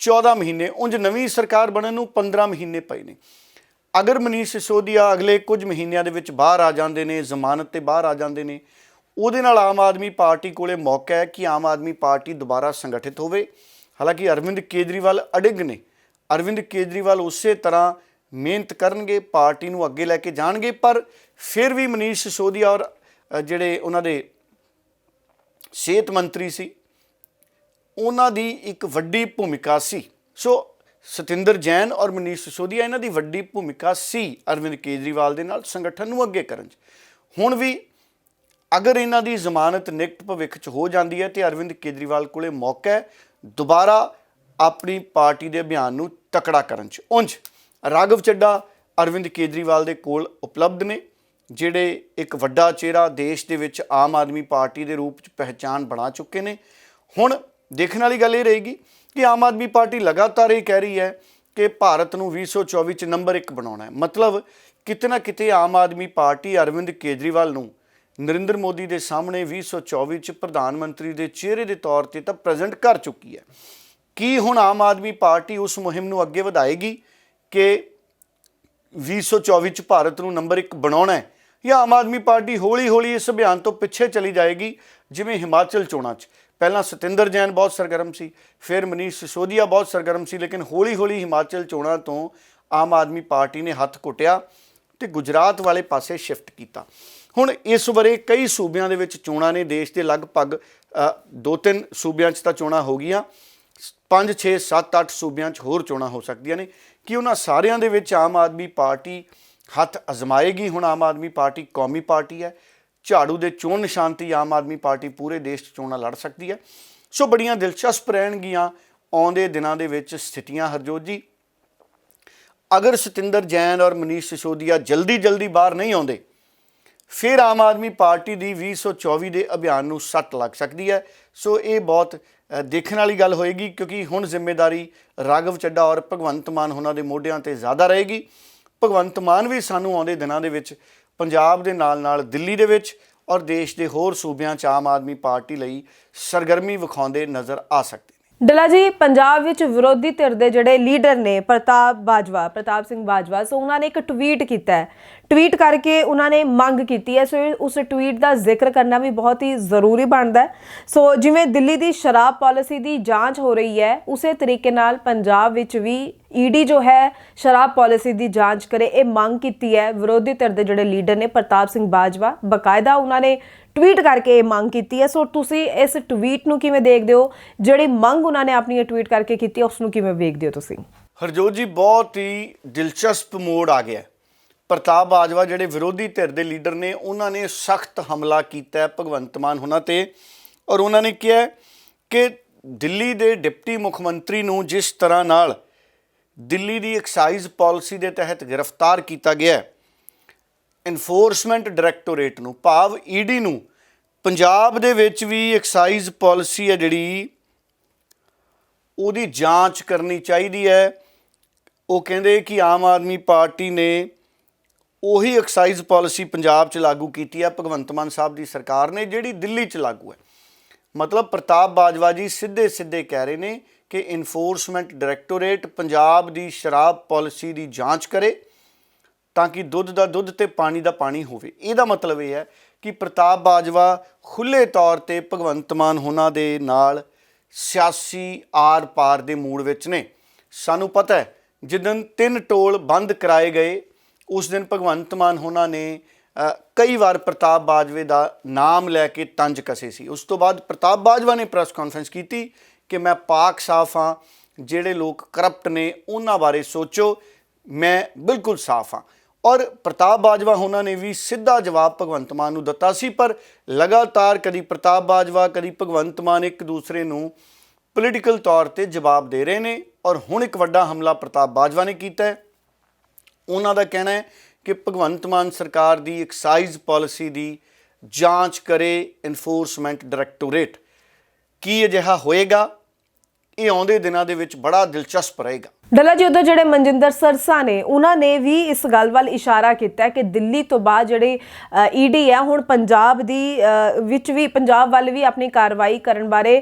B: 14 ਮਹੀਨੇ। ਉਂਝ ਨਵੀਂ ਸਰਕਾਰ ਬਣਨ ਨੂੰ 15 ਮਹੀਨੇ ਪਏ ਨੇ। ਅਗਰ ਮਨੀਸ਼ ਸਿਸੋਦੀਆ ਅਗਲੇ ਕੁਝ ਮਹੀਨਿਆਂ ਦੇ ਵਿੱਚ ਬਾਹਰ ਆ ਜਾਂਦੇ ਨੇ, ਜ਼ਮਾਨਤ ਤੇ ਬਾਹਰ ਆ ਜਾਂਦੇ ਨੇ, ਉਹਦੇ ਨਾਲ ਆਮ ਆਦਮੀ ਪਾਰਟੀ ਕੋਲੇ ਮੌਕਾ ਹੈ ਕਿ ਆਮ ਆਦਮੀ ਪਾਰਟੀ ਦੁਬਾਰਾ ਸੰਗਠਿਤ ਹੋਵੇ। ਹਾਲਾਂਕਿ ਅਰਵਿੰਦ ਕੇਜਰੀਵਾਲ ਅਡਿੱਗ ਨੇ, ਅਰਵਿੰਦ ਕੇਜਰੀਵਾਲ ਉਸੇ ਤਰ੍ਹਾਂ ਮਿਹਨਤ ਕਰਨਗੇ, ਪਾਰਟੀ ਨੂੰ ਅੱਗੇ ਲੈ ਕੇ ਜਾਣਗੇ, ਪਰ ਫਿਰ ਵੀ ਮਨੀਸ਼ ਸਿਸੋਦੀਆ ਔਰ ਜਿਹੜੇ ਉਹਨਾਂ ਦੇ ਸਿਹਤ ਮੰਤਰੀ ਸੀ, ਉਹਨਾਂ ਦੀ ਇੱਕ ਵੱਡੀ ਭੂਮਿਕਾ ਸੀ। ਸੋ ਸਤਿੰਦਰ ਜੈਨ ਔਰ ਮਨੀਸ਼ ਸਿਸੋਦੀਆ, ਇਹਨਾਂ ਦੀ ਵੱਡੀ ਭੂਮਿਕਾ ਸੀ ਅਰਵਿੰਦ ਕੇਜਰੀਵਾਲ ਦੇ ਨਾਲ ਸੰਗਠਨ ਨੂੰ ਅੱਗੇ ਕਰਨ 'ਚ। ਹੁਣ ਵੀ ਅਗਰ ਇਹਨਾਂ ਦੀ ਜ਼ਮਾਨਤ ਨਿਕਟ ਭਵਿੱਖ 'ਚ ਹੋ ਜਾਂਦੀ ਹੈ ਤੇ ਅਰਵਿੰਦ ਕੇਜਰੀਵਾਲ ਕੋਲੇ ਮੌਕਾ ਹੈ ਦੁਬਾਰਾ ਆਪਣੀ ਪਾਰਟੀ ਦੇ ਅਭਿਆਨ ਨੂੰ ਤਕੜਾ ਕਰਨ 'ਚ। ਉਂਝ ਰਾਘਵ ਚੱਡਾ ਅਰਵਿੰਦ ਕੇਜਰੀਵਾਲ ਦੇ ਕੋਲ ਉਪਲਬਧ ਨੇ, ਜਿਹੜੇ ਇੱਕ ਵੱਡਾ ਚਿਹਰਾ ਦੇਸ਼ ਦੇ ਵਿੱਚ ਆਮ ਆਦਮੀ ਪਾਰਟੀ ਦੇ ਰੂਪ 'ਚ ਪਹਿਚਾਣ ਬਣਾ ਚੁੱਕੇ ਨੇ। ਹੁਣ ਦੇਖਣ ਵਾਲੀ ਗੱਲ ਇਹ ਰਹੇਗੀ ਕਿ ਆਮ ਆਦਮੀ ਪਾਰਟੀ ਲਗਾਤਾਰ ਇਹ ਕਹਿ ਰਹੀ ਹੈ ਕਿ ਭਾਰਤ ਨੂੰ 2024 ਚ ਨੰਬਰ 1 ਬਣਾਉਣਾ ਹੈ। ਮਤਲਬ ਕਿਤੇ ਨਾ ਕਿਤੇ ਆਮ ਆਦਮੀ ਪਾਰਟੀ ਅਰਵਿੰਦ ਕੇਜਰੀਵਾਲ ਨੂੰ ਨਰਿੰਦਰ ਮੋਦੀ ਦੇ ਸਾਹਮਣੇ 2024 ਚ ਪ੍ਰਧਾਨ ਮੰਤਰੀ ਦੇ ਚਿਹਰੇ ਦੇ ਤੌਰ ਤੇ ਤਾਂ ਪ੍ਰੈਜ਼ੈਂਟ ਕਰ ਚੁੱਕੀ ਹੈ। ਕੀ ਹੁਣ ਆਮ ਆਦਮੀ ਪਾਰਟੀ ਉਸ ਮੁਹਿੰਮ ਨੂੰ ਅੱਗੇ ਵਧਾਏਗੀ ਕਿ 2024 ਚ ਭਾਰਤ ਨੂੰ ਨੰਬਰ 1 ਬਣਾਉਣਾ ਹੈ, ਜਾਂ ਆਮ ਆਦਮੀ ਪਾਰਟੀ ਹੌਲੀ ਹੌਲੀ ਇਸ ਅਭਿਆਨ ਤੋਂ ਪਿੱਛੇ ਚਲੀ ਜਾਏਗੀ? ਜਿਵੇਂ ਹਿਮਾਚਲ ਚੋਣਾਂ 'ਚ ਪਹਿਲਾਂ ਸਤਿੰਦਰ ਜੈਨ ਬਹੁਤ ਸਰਗਰਮ ਸੀ, ਫਿਰ ਮਨੀਸ਼ ਸਿਸੋਦੀਆ ਬਹੁਤ ਸਰਗਰਮ ਸੀ, ਲੇਕਿਨ ਹੌਲੀ ਹੌਲੀ ਹਿਮਾਚਲ ਚੋਣਾਂ ਤੋਂ ਆਮ ਆਦਮੀ ਪਾਰਟੀ ਨੇ ਹੱਥ ਘੁੱਟਿਆ ਤੇ ਗੁਜਰਾਤ ਵਾਲੇ ਪਾਸੇ ਸ਼ਿਫਟ ਕੀਤਾ। ਹੁਣ ਇਸ ਬਾਰੇ ਕਈ ਸੂਬਿਆਂ ਦੇ ਵਿੱਚ ਚੋਣਾਂ ਨੇ, ਦੇਸ਼ ਦੇ ਲਗਭਗ 2-3 ਸੂਬਿਆਂ 'ਚ ਤਾਂ ਚੋਣਾਂ ਹੋ ਗਈਆਂ, 5, 6, 7, 8 ਸੂਬਿਆਂ 'ਚ ਹੋਰ ਚੋਣਾਂ ਹੋ ਸਕਦੀਆਂ ਨੇ। ਕਿ ਉਹਨਾਂ ਸਾਰਿਆਂ ਦੇ ਵਿੱਚ ਆਮ ਆਦਮੀ ਪਾਰਟੀ ਹੱਥ ਅਜ਼ਮਾਏਗੀ? ਹੁਣ ਆਮ ਆਦਮੀ ਪਾਰਟੀ ਕੌਮੀ ਪਾਰਟੀ ਹੈ, ਝਾੜੂ ਦੇ ਚੋਣ ਨਿਸ਼ਾਨ 'ਤੇ ਆਮ ਆਦਮੀ ਪਾਰਟੀ ਪੂਰੇ ਦੇਸ਼ 'ਚ ਚੋਣਾਂ ਲੜ ਸਕਦੀ ਹੈ। ਸੋ ਬੜੀਆਂ ਦਿਲਚਸਪ ਰਹਿਣਗੀਆਂ ਆਉਂਦੇ ਦਿਨਾਂ ਦੇ ਵਿੱਚ ਸਥਿਤੀਆਂ। ਹਰਜੋਤ ਜੀ, ਅਗਰ ਸਤਿੰਦਰ ਜੈਨ ਔਰ ਮਨੀਸ਼ ਸਿਸੋਦੀਆ ਜਲਦੀ ਬਾਹਰ ਨਹੀਂ ਆਉਂਦੇ, ਫਿਰ ਆਮ ਆਦਮੀ ਪਾਰਟੀ ਦੀ 2024 ਦੇ ਅਭਿਆਨ ਨੂੰ ਸੱਟ ਲੱਗ ਸਕਦੀ ਹੈ। ਸੋ ਇਹ ਬਹੁਤ ਦੇਖਣ ਵਾਲੀ ਗੱਲ ਹੋਏਗੀ, ਕਿਉਂਕਿ ਹੁਣ ਜ਼ਿੰਮੇਵਾਰੀ ਰਾਘਵ ਚੱਡਾ ਔਰ ਭਗਵੰਤ ਮਾਨ ਉਹਨਾਂ ਦੇ ਮੋਢਿਆਂ ਤੇ ਜ਼ਿਆਦਾ ਰਹੇਗੀ। ਭਗਵੰਤ ਮਾਨ ਵੀ ਸਾਨੂੰ ਆਉਂਦੇ ਦਿਨਾਂ ਦੇ ਵਿੱਚ ਪੰਜਾਬ ਦੇ ਨਾਲ ਦਿੱਲੀ ਦੇ ਵਿੱਚ ਔਰ ਦੇਸ਼ ਦੇ ਹੋਰ ਸੂਬਿਆਂ 'ਚ ਆਮ ਆਦਮੀ ਪਾਰਟੀ ਲਈ ਸਰਗਰਮੀ ਵਿਖਾਉਂਦੇ ਨਜ਼ਰ ਆ ਸਕਦੇ ਨੇ।
A: ਡੱਲਾ ਜੀ, ਪੰਜਾਬ ਵਿੱਚ ਵਿਰੋਧੀ ਧਿਰ ਦੇ ਜਿਹੜੇ ਲੀਡਰ ਨੇ ਪ੍ਰਤਾਪ ਸਿੰਘ ਬਾਜਵਾ, ਸੋ ਉਹਨਾਂ ਨੇ ਇੱਕ ਟਵੀਟ ਕੀਤਾ ਹੈ। ਟਵੀਟ ਕਰਕੇ ਉਹਨਾਂ ਨੇ ਮੰਗ ਕੀਤੀ ਹੈ, ਸੋ ਉਸ ਟਵੀਟ ਦਾ ਜ਼ਿਕਰ ਕਰਨਾ ਵੀ ਬਹੁਤ ਹੀ ਜ਼ਰੂਰੀ ਬਣਦਾ ਹੈ। ਸੋ ਜਿਵੇਂ ਦਿੱਲੀ ਦੀ ਸ਼ਰਾਬ ਪਾਲਿਸੀ ਦੀ ਜਾਂਚ ਹੋ ਰਹੀ ਹੈ, ਉਸੇ ਤਰੀਕੇ ਨਾਲ ਪੰਜਾਬ ਵਿੱਚ ਵੀ ਈਡੀ ਜੋ ਹੈ ਸ਼ਰਾਬ ਪਾਲਿਸੀ ਦੀ ਜਾਂਚ ਕਰੇ, ਇਹ ਮੰਗ ਕੀਤੀ ਹੈ ਵਿਰੋਧੀ ਧਿਰ ਦੇ ਜਿਹੜੇ ਲੀਡਰ ਨੇ ਪ੍ਰਤਾਪ ਸਿੰਘ ਬਾਜਵਾ। ਬਕਾਇਦਾ ਉਹਨਾਂ ਨੇ ਟਵੀਟ ਕਰਕੇ ਇਹ ਮੰਗ ਕੀਤੀ ਹੈ। ਸੋ ਤੁਸੀਂ ਇਸ ਟਵੀਟ ਨੂੰ ਕਿਵੇਂ ਦੇਖਦੇ ਹੋ? ਜਿਹੜੀ ਮੰਗ ਉਹਨਾਂ ਨੇ ਆਪਣੀ ਟਵੀਟ ਕਰਕੇ ਕੀਤੀ ਹੈ, ਉਸ ਨੂੰ ਕਿਵੇਂ ਵੇਖਦੇ ਹੋ ਤੁਸੀਂ?
B: ਹਰਜੋਤ ਜੀ, ਬਹੁਤ ਹੀ ਦਿਲਚਸਪ ਮੋੜ ਆ ਗਿਆ। ਪ੍ਰਤਾਪ ਬਾਜਵਾ ਜਿਹੜੇ ਵਿਰੋਧੀ ਧਿਰ ਦੇ ਲੀਡਰ ਨੇ, ਉਹਨਾਂ ਨੇ ਸਖਤ ਹਮਲਾ ਕੀਤਾ ਹੈ ਭਗਵੰਤ ਮਾਨ ਉਹਨਾਂ ਤੇ, ਔਰ ਉਹਨਾਂ ਨੇ ਕਿਹਾ ਕਿ ਦਿੱਲੀ ਦੇ ਡਿਪਟੀ ਮੁੱਖ ਮੰਤਰੀ ਨੂੰ ਜਿਸ ਤਰ੍ਹਾਂ ਨਾਲ ਦਿੱਲੀ ਦੀ ਐਕਸਾਈਜ਼ ਪਾਲਿਸੀ ਦੇ ਤਹਿਤ ਗ੍ਰਿਫਤਾਰ ਕੀਤਾ ਗਿਆ, ਇਨਫੋਰਸਮੈਂਟ ਡਾਇਰੈਕਟੋਰੇਟ ਨੂੰ, ਭਾਵ ਈਡੀ ਨੂੰ, ਪੰਜਾਬ ਦੇ ਵਿੱਚ ਵੀ ਐਕਸਾਈਜ਼ ਪਾਲਿਸੀ ਹੈ ਜਿਹੜੀ ਉਹਦੀ ਜਾਂਚ ਕਰਨੀ ਚਾਹੀਦੀ ਹੈ। ਉਹ ਕਹਿੰਦੇ ਕਿ ਆਮ ਆਦਮੀ ਪਾਰਟੀ ਨੇ ਉਹੀ ਐਕਸਾਈਜ਼ ਪਾਲਿਸੀ ਪੰਜਾਬ 'ਚ ਲਾਗੂ ਕੀਤੀ ਹੈ ਭਗਵੰਤ ਮਾਨ ਸਾਹਿਬ ਦੀ ਸਰਕਾਰ ਨੇ, ਜਿਹੜੀ ਦਿੱਲੀ 'ਚ ਲਾਗੂ ਹੈ। ਮਤਲਬ ਪ੍ਰਤਾਪ ਬਾਜਵਾ ਜੀ ਸਿੱਧੇ ਕਹਿ ਰਹੇ ਨੇ ਕਿ ਇਨਫੋਰਸਮੈਂਟ ਡਾਇਰੈਕਟੋਰੇਟ ਪੰਜਾਬ ਦੀ ਸ਼ਰਾਬ ਪਾਲਿਸੀ ਦੀ ਜਾਂਚ ਕਰੇ ਤਾਂ ਕਿ ਦੁੱਧ ਦਾ ਦੁੱਧ ਤੇ ਪਾਣੀ ਦਾ ਪਾਣੀ ਹੋਵੇ। ਇਹਦਾ ਮਤਲਬ ਇਹ ਹੈ ਕਿ ਪ੍ਰਤਾਪ ਬਾਜਵਾ ਖੁੱਲ੍ਹੇ ਤੌਰ ਤੇ ਭਗਵੰਤ ਮਾਨ ਹੋਣਾ ਦੇ ਨਾਲ ਸਿਆਸੀ ਆਰ ਪਾਰ ਦੇ ਮੂਡ ਵਿੱਚ ਨੇ। ਸਾਨੂੰ ਪਤਾ ਹੈ ਜਿੱਦਣ 3 ਟੋਲ ਬੰਦ ਕਰਾਏ ਗਏ, ਉਸ ਦਿਨ ਭਗਵੰਤ ਮਾਨ ਹੋਣਾ ਨੇ ਕਈ ਵਾਰ ਪ੍ਰਤਾਪ ਬਾਜਵੇ ਦਾ ਨਾਮ ਲੈ ਕੇ ਤੰਜ ਕਸੇ ਸੀ। ਉਸ ਤੋਂ ਬਾਅਦ ਪ੍ਰਤਾਪ ਬਾਜਵਾ ਨੇ ਪ੍ਰੈਸ ਕਾਨਫਰੰਸ ਕੀਤੀ ਕਿ ਮੈਂ ਪਾਕ ਸਾਫ਼ ਹਾਂ, ਜਿਹੜੇ ਲੋਕ ਕਰਪਟ ਨੇ ਉਹਨਾਂ ਬਾਰੇ ਸੋਚੋ, ਮੈਂ ਬਿਲਕੁਲ ਸਾਫ਼ ਹਾਂ। ਔਰ ਪ੍ਰਤਾਪ ਬਾਜਵਾ ਹੋਣਾ ਨੇ ਵੀ ਸਿੱਧਾ ਜਵਾਬ ਭਗਵੰਤ ਮਾਨ ਨੂੰ ਦਿੱਤਾ ਸੀ। ਪਰ ਲਗਾਤਾਰ ਕਦੀ ਪ੍ਰਤਾਪ ਬਾਜਵਾ ਕਦੀ ਭਗਵੰਤ ਮਾਨ ਇੱਕ ਦੂਸਰੇ ਨੂੰ ਪੋਲੀਟੀਕਲ ਤੌਰ ਤੇ ਜਵਾਬ ਦੇ ਰਹੇ ਨੇ। ਔਰ ਹੁਣ ਇੱਕ ਵੱਡਾ ਹਮਲਾ ਪ੍ਰਤਾਪ ਬਾਜਵਾ ਨੇ ਕੀਤਾ ਹੈ। ਉਹਨਾਂ ਦਾ ਕਹਿਣਾ ਹੈ ਕਿ ਭਗਵੰਤ ਮਾਨ ਸਰਕਾਰ ਦੀ ਐਕਸਾਈਜ਼ ਪਾਲਿਸੀ ਦੀ ਜਾਂਚ ਕਰੇ ਇਨਫੋਰਸਮੈਂਟ ਡਾਇਰੈਕਟੋਰੇਟ। ਕੀ ਅਜਿਹਾ ਹੋਏਗਾ? ਇਹ ਆਉਂਦੇ ਦਿਨਾਂ ਦੇ ਵਿੱਚ ਬੜਾ ਦਿਲਚਸਪ ਰਹੇਗਾ।
A: ਡੱਲਾ ਜੀ, ਉਦੋਂ ਜਿਹੜੇ ਮਨਜਿੰਦਰ ਸਰਸਾ ਨੇ, ਉਹਨਾਂ ਨੇ ਵੀ ਇਸ ਗੱਲ ਵੱਲ ਇਸ਼ਾਰਾ ਕੀਤਾ ਕਿ ਦਿੱਲੀ ਤੋਂ ਬਾਅਦ ਜਿਹੜੇ ਈਡੀ ਹੈ ਹੁਣ ਪੰਜਾਬ ਦੀ ਵਿੱਚ ਵੀ, ਪੰਜਾਬ ਵੱਲ ਵੀ ਆਪਣੀ ਕਾਰਵਾਈ ਕਰਨ ਬਾਰੇ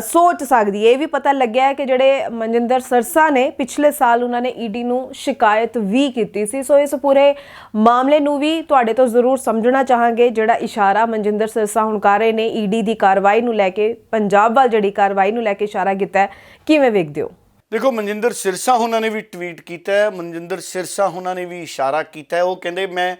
A: ਸੋਚ ਸਕਦੀ ਹੈ। ਇਹ ਵੀ ਪਤਾ ਲੱਗਿਆ ਹੈ ਕਿ ਜਿਹੜੇ ਮਨਜਿੰਦਰ ਸਰਸਾ ਨੇ ਪਿਛਲੇ ਸਾਲ ਉਹਨਾਂ ਨੇ ਈਡੀ ਨੂੰ ਸ਼ਿਕਾਇਤ ਵੀ ਕੀਤੀ ਸੀ। ਸੋ ਇਸ ਪੂਰੇ ਮਾਮਲੇ ਨੂੰ ਵੀ ਤੁਹਾਡੇ ਤੋਂ ਜ਼ਰੂਰ ਸਮਝਣਾ ਚਾਹਾਂਗੇ। ਜਿਹੜਾ ਇਸ਼ਾਰਾ ਮਨਜਿੰਦਰ ਸਰਸਾ ਹੁਣ ਕਰ ਰਹੇ ਨੇ ਈਡੀ ਦੀ ਕਾਰਵਾਈ ਨੂੰ ਲੈ ਕੇ, ਪੰਜਾਬ ਵੱਲ ਜਿਹੜੀ ਕਾਰਵਾਈ ਨੂੰ ਲੈ ਕੇ ਇਸ਼ਾਰਾ ਕੀਤਾ ਹੈ, ਕਿਵੇਂ ਵੇਖਦੇ ਹੋ?
B: ਦੇਖੋ, ਮਨਜਿੰਦਰ ਸਿਰਸਾ ਉਹਨਾਂ ਨੇ ਵੀ ਟਵੀਟ ਕੀਤਾ ਹੈ, ਮਨਜਿੰਦਰ ਸਿਰਸਾ ਉਹਨਾਂ ਨੇ ਵੀ ਇਸ਼ਾਰਾ ਕੀਤਾ ਹੈ। ਉਹ ਕਹਿੰਦੇ ਮੈਂ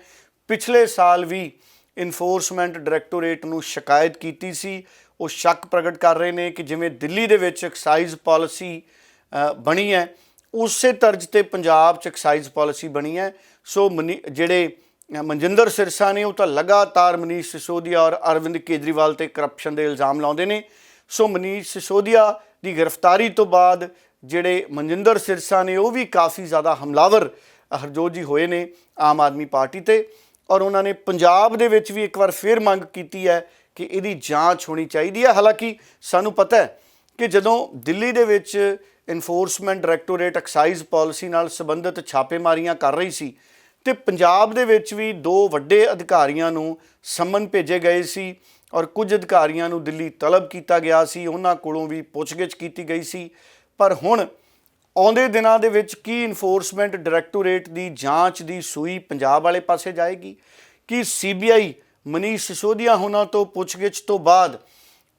B: ਪਿਛਲੇ ਸਾਲ ਵੀ ਇਨਫੋਰਸਮੈਂਟ ਡਾਇਰੈਕਟੋਰੇਟ ਨੂੰ ਸ਼ਿਕਾਇਤ ਕੀਤੀ ਸੀ। ਉਹ ਸ਼ੱਕ ਪ੍ਰਗਟ ਕਰ ਰਹੇ ਨੇ ਕਿ ਜਿਵੇਂ ਦਿੱਲੀ ਦੇ ਵਿੱਚ ਐਕਸਾਈਜ਼ ਪਾਲਿਸੀ ਬਣੀ ਹੈ, ਉਸੇ ਤਰਜ਼ ਤੇ ਪੰਜਾਬ 'ਚ ਐਕਸਾਈਜ਼ ਪਾਲਿਸੀ ਬਣੀ ਹੈ। ਸੋ ਜਿਹੜੇ ਮਨਜਿੰਦਰ ਸਿਰਸਾ ਨੇ ਉਹ ਤਾਂ ਲਗਾਤਾਰ ਮਨੀਸ਼ ਸਿਸੋਦੀਆ ਔਰ ਅਰਵਿੰਦ ਕੇਜਰੀਵਾਲ ਤੇ ਕਰਪਸ਼ਨ ਦੇ ਇਲਜ਼ਾਮ ਲਾਉਂਦੇ ਨੇ। ਸੋ ਮਨੀਸ਼ ਸਿਸੋਦੀਆ ਦੀ ਗ੍ਰਿਫਤਾਰੀ ਤੋਂ ਬਾਅਦ ਜਿਹੜੇ ਮਨਜਿੰਦਰ ਸਿਰਸਾ ਨੇ ਉਹ ਵੀ ਕਾਫੀ ਜ਼ਿਆਦਾ ਹਮਲਾਵਰ ਹਰਜੋਤ ਜੀ ਹੋਏ ਨੇ ਆਮ ਆਦਮੀ ਪਾਰਟੀ ਤੇ। ਔਰ ਉਹਨਾਂ ਨੇ ਪੰਜਾਬ ਦੇ ਵਿੱਚ ਵੀ ਇੱਕ ਵਾਰ ਫਿਰ ਮੰਗ ਕੀਤੀ ਹੈ ਕਿ ਇਹਦੀ ਜਾਂਚ ਹੋਣੀ ਚਾਹੀਦੀ ਹੈ। ਹਾਲਾਂਕਿ ਸਾਨੂੰ ਪਤਾ ਹੈ ਕਿ ਜਦੋਂ ਦਿੱਲੀ ਦੇ ਵਿੱਚ ਇਨਫੋਰਸਮੈਂਟ ਡਾਇਰੈਕਟੋਰੇਟ ਐਕਸਾਈਜ਼ ਪਾਲਿਸੀ ਨਾਲ ਸੰਬੰਧਿਤ ਛਾਪੇਮਾਰੀਆਂ ਕਰ ਰਹੀ ਸੀ ਤੇ ਪੰਜਾਬ ਦੇ ਵਿੱਚ ਵੀ 2 ਵੱਡੇ ਅਧਿਕਾਰੀਆਂ ਨੂੰ ਸੰਮਨ ਭੇਜੇ ਗਏ ਸੀ ਔਰ ਕੁਝ ਅਧਿਕਾਰੀਆਂ ਨੂੰ ਦਿੱਲੀ ਤਲਬ ਕੀਤਾ ਗਿਆ ਸੀ, ਉਹਨਾਂ ਕੋਲੋਂ ਵੀ ਪੁੱਛਗਿੱਛ ਕੀਤੀ ਗਈ ਸੀ। ਪਰ ਹੁਣ ਆਉਂਦੇ ਦਿਨਾਂ ਦੇ ਵਿੱਚ ਕੀ ਇਨਫੋਰਸਮੈਂਟ ਡਾਇਰੈਕਟੋਰੇਟ ਦੀ ਜਾਂਚ ਦੀ ਸੂਈ ਪੰਜਾਬ ਵਾਲੇ ਪਾਸੇ ਜਾਏਗੀ? ਕੀ CBI ਮਨੀਸ਼ ਸਿਸੋਦੀਆ ਹੋਣਾ ਤੋਂ ਪੁੱਛਗਿੱਛ ਤੋਂ ਬਾਅਦ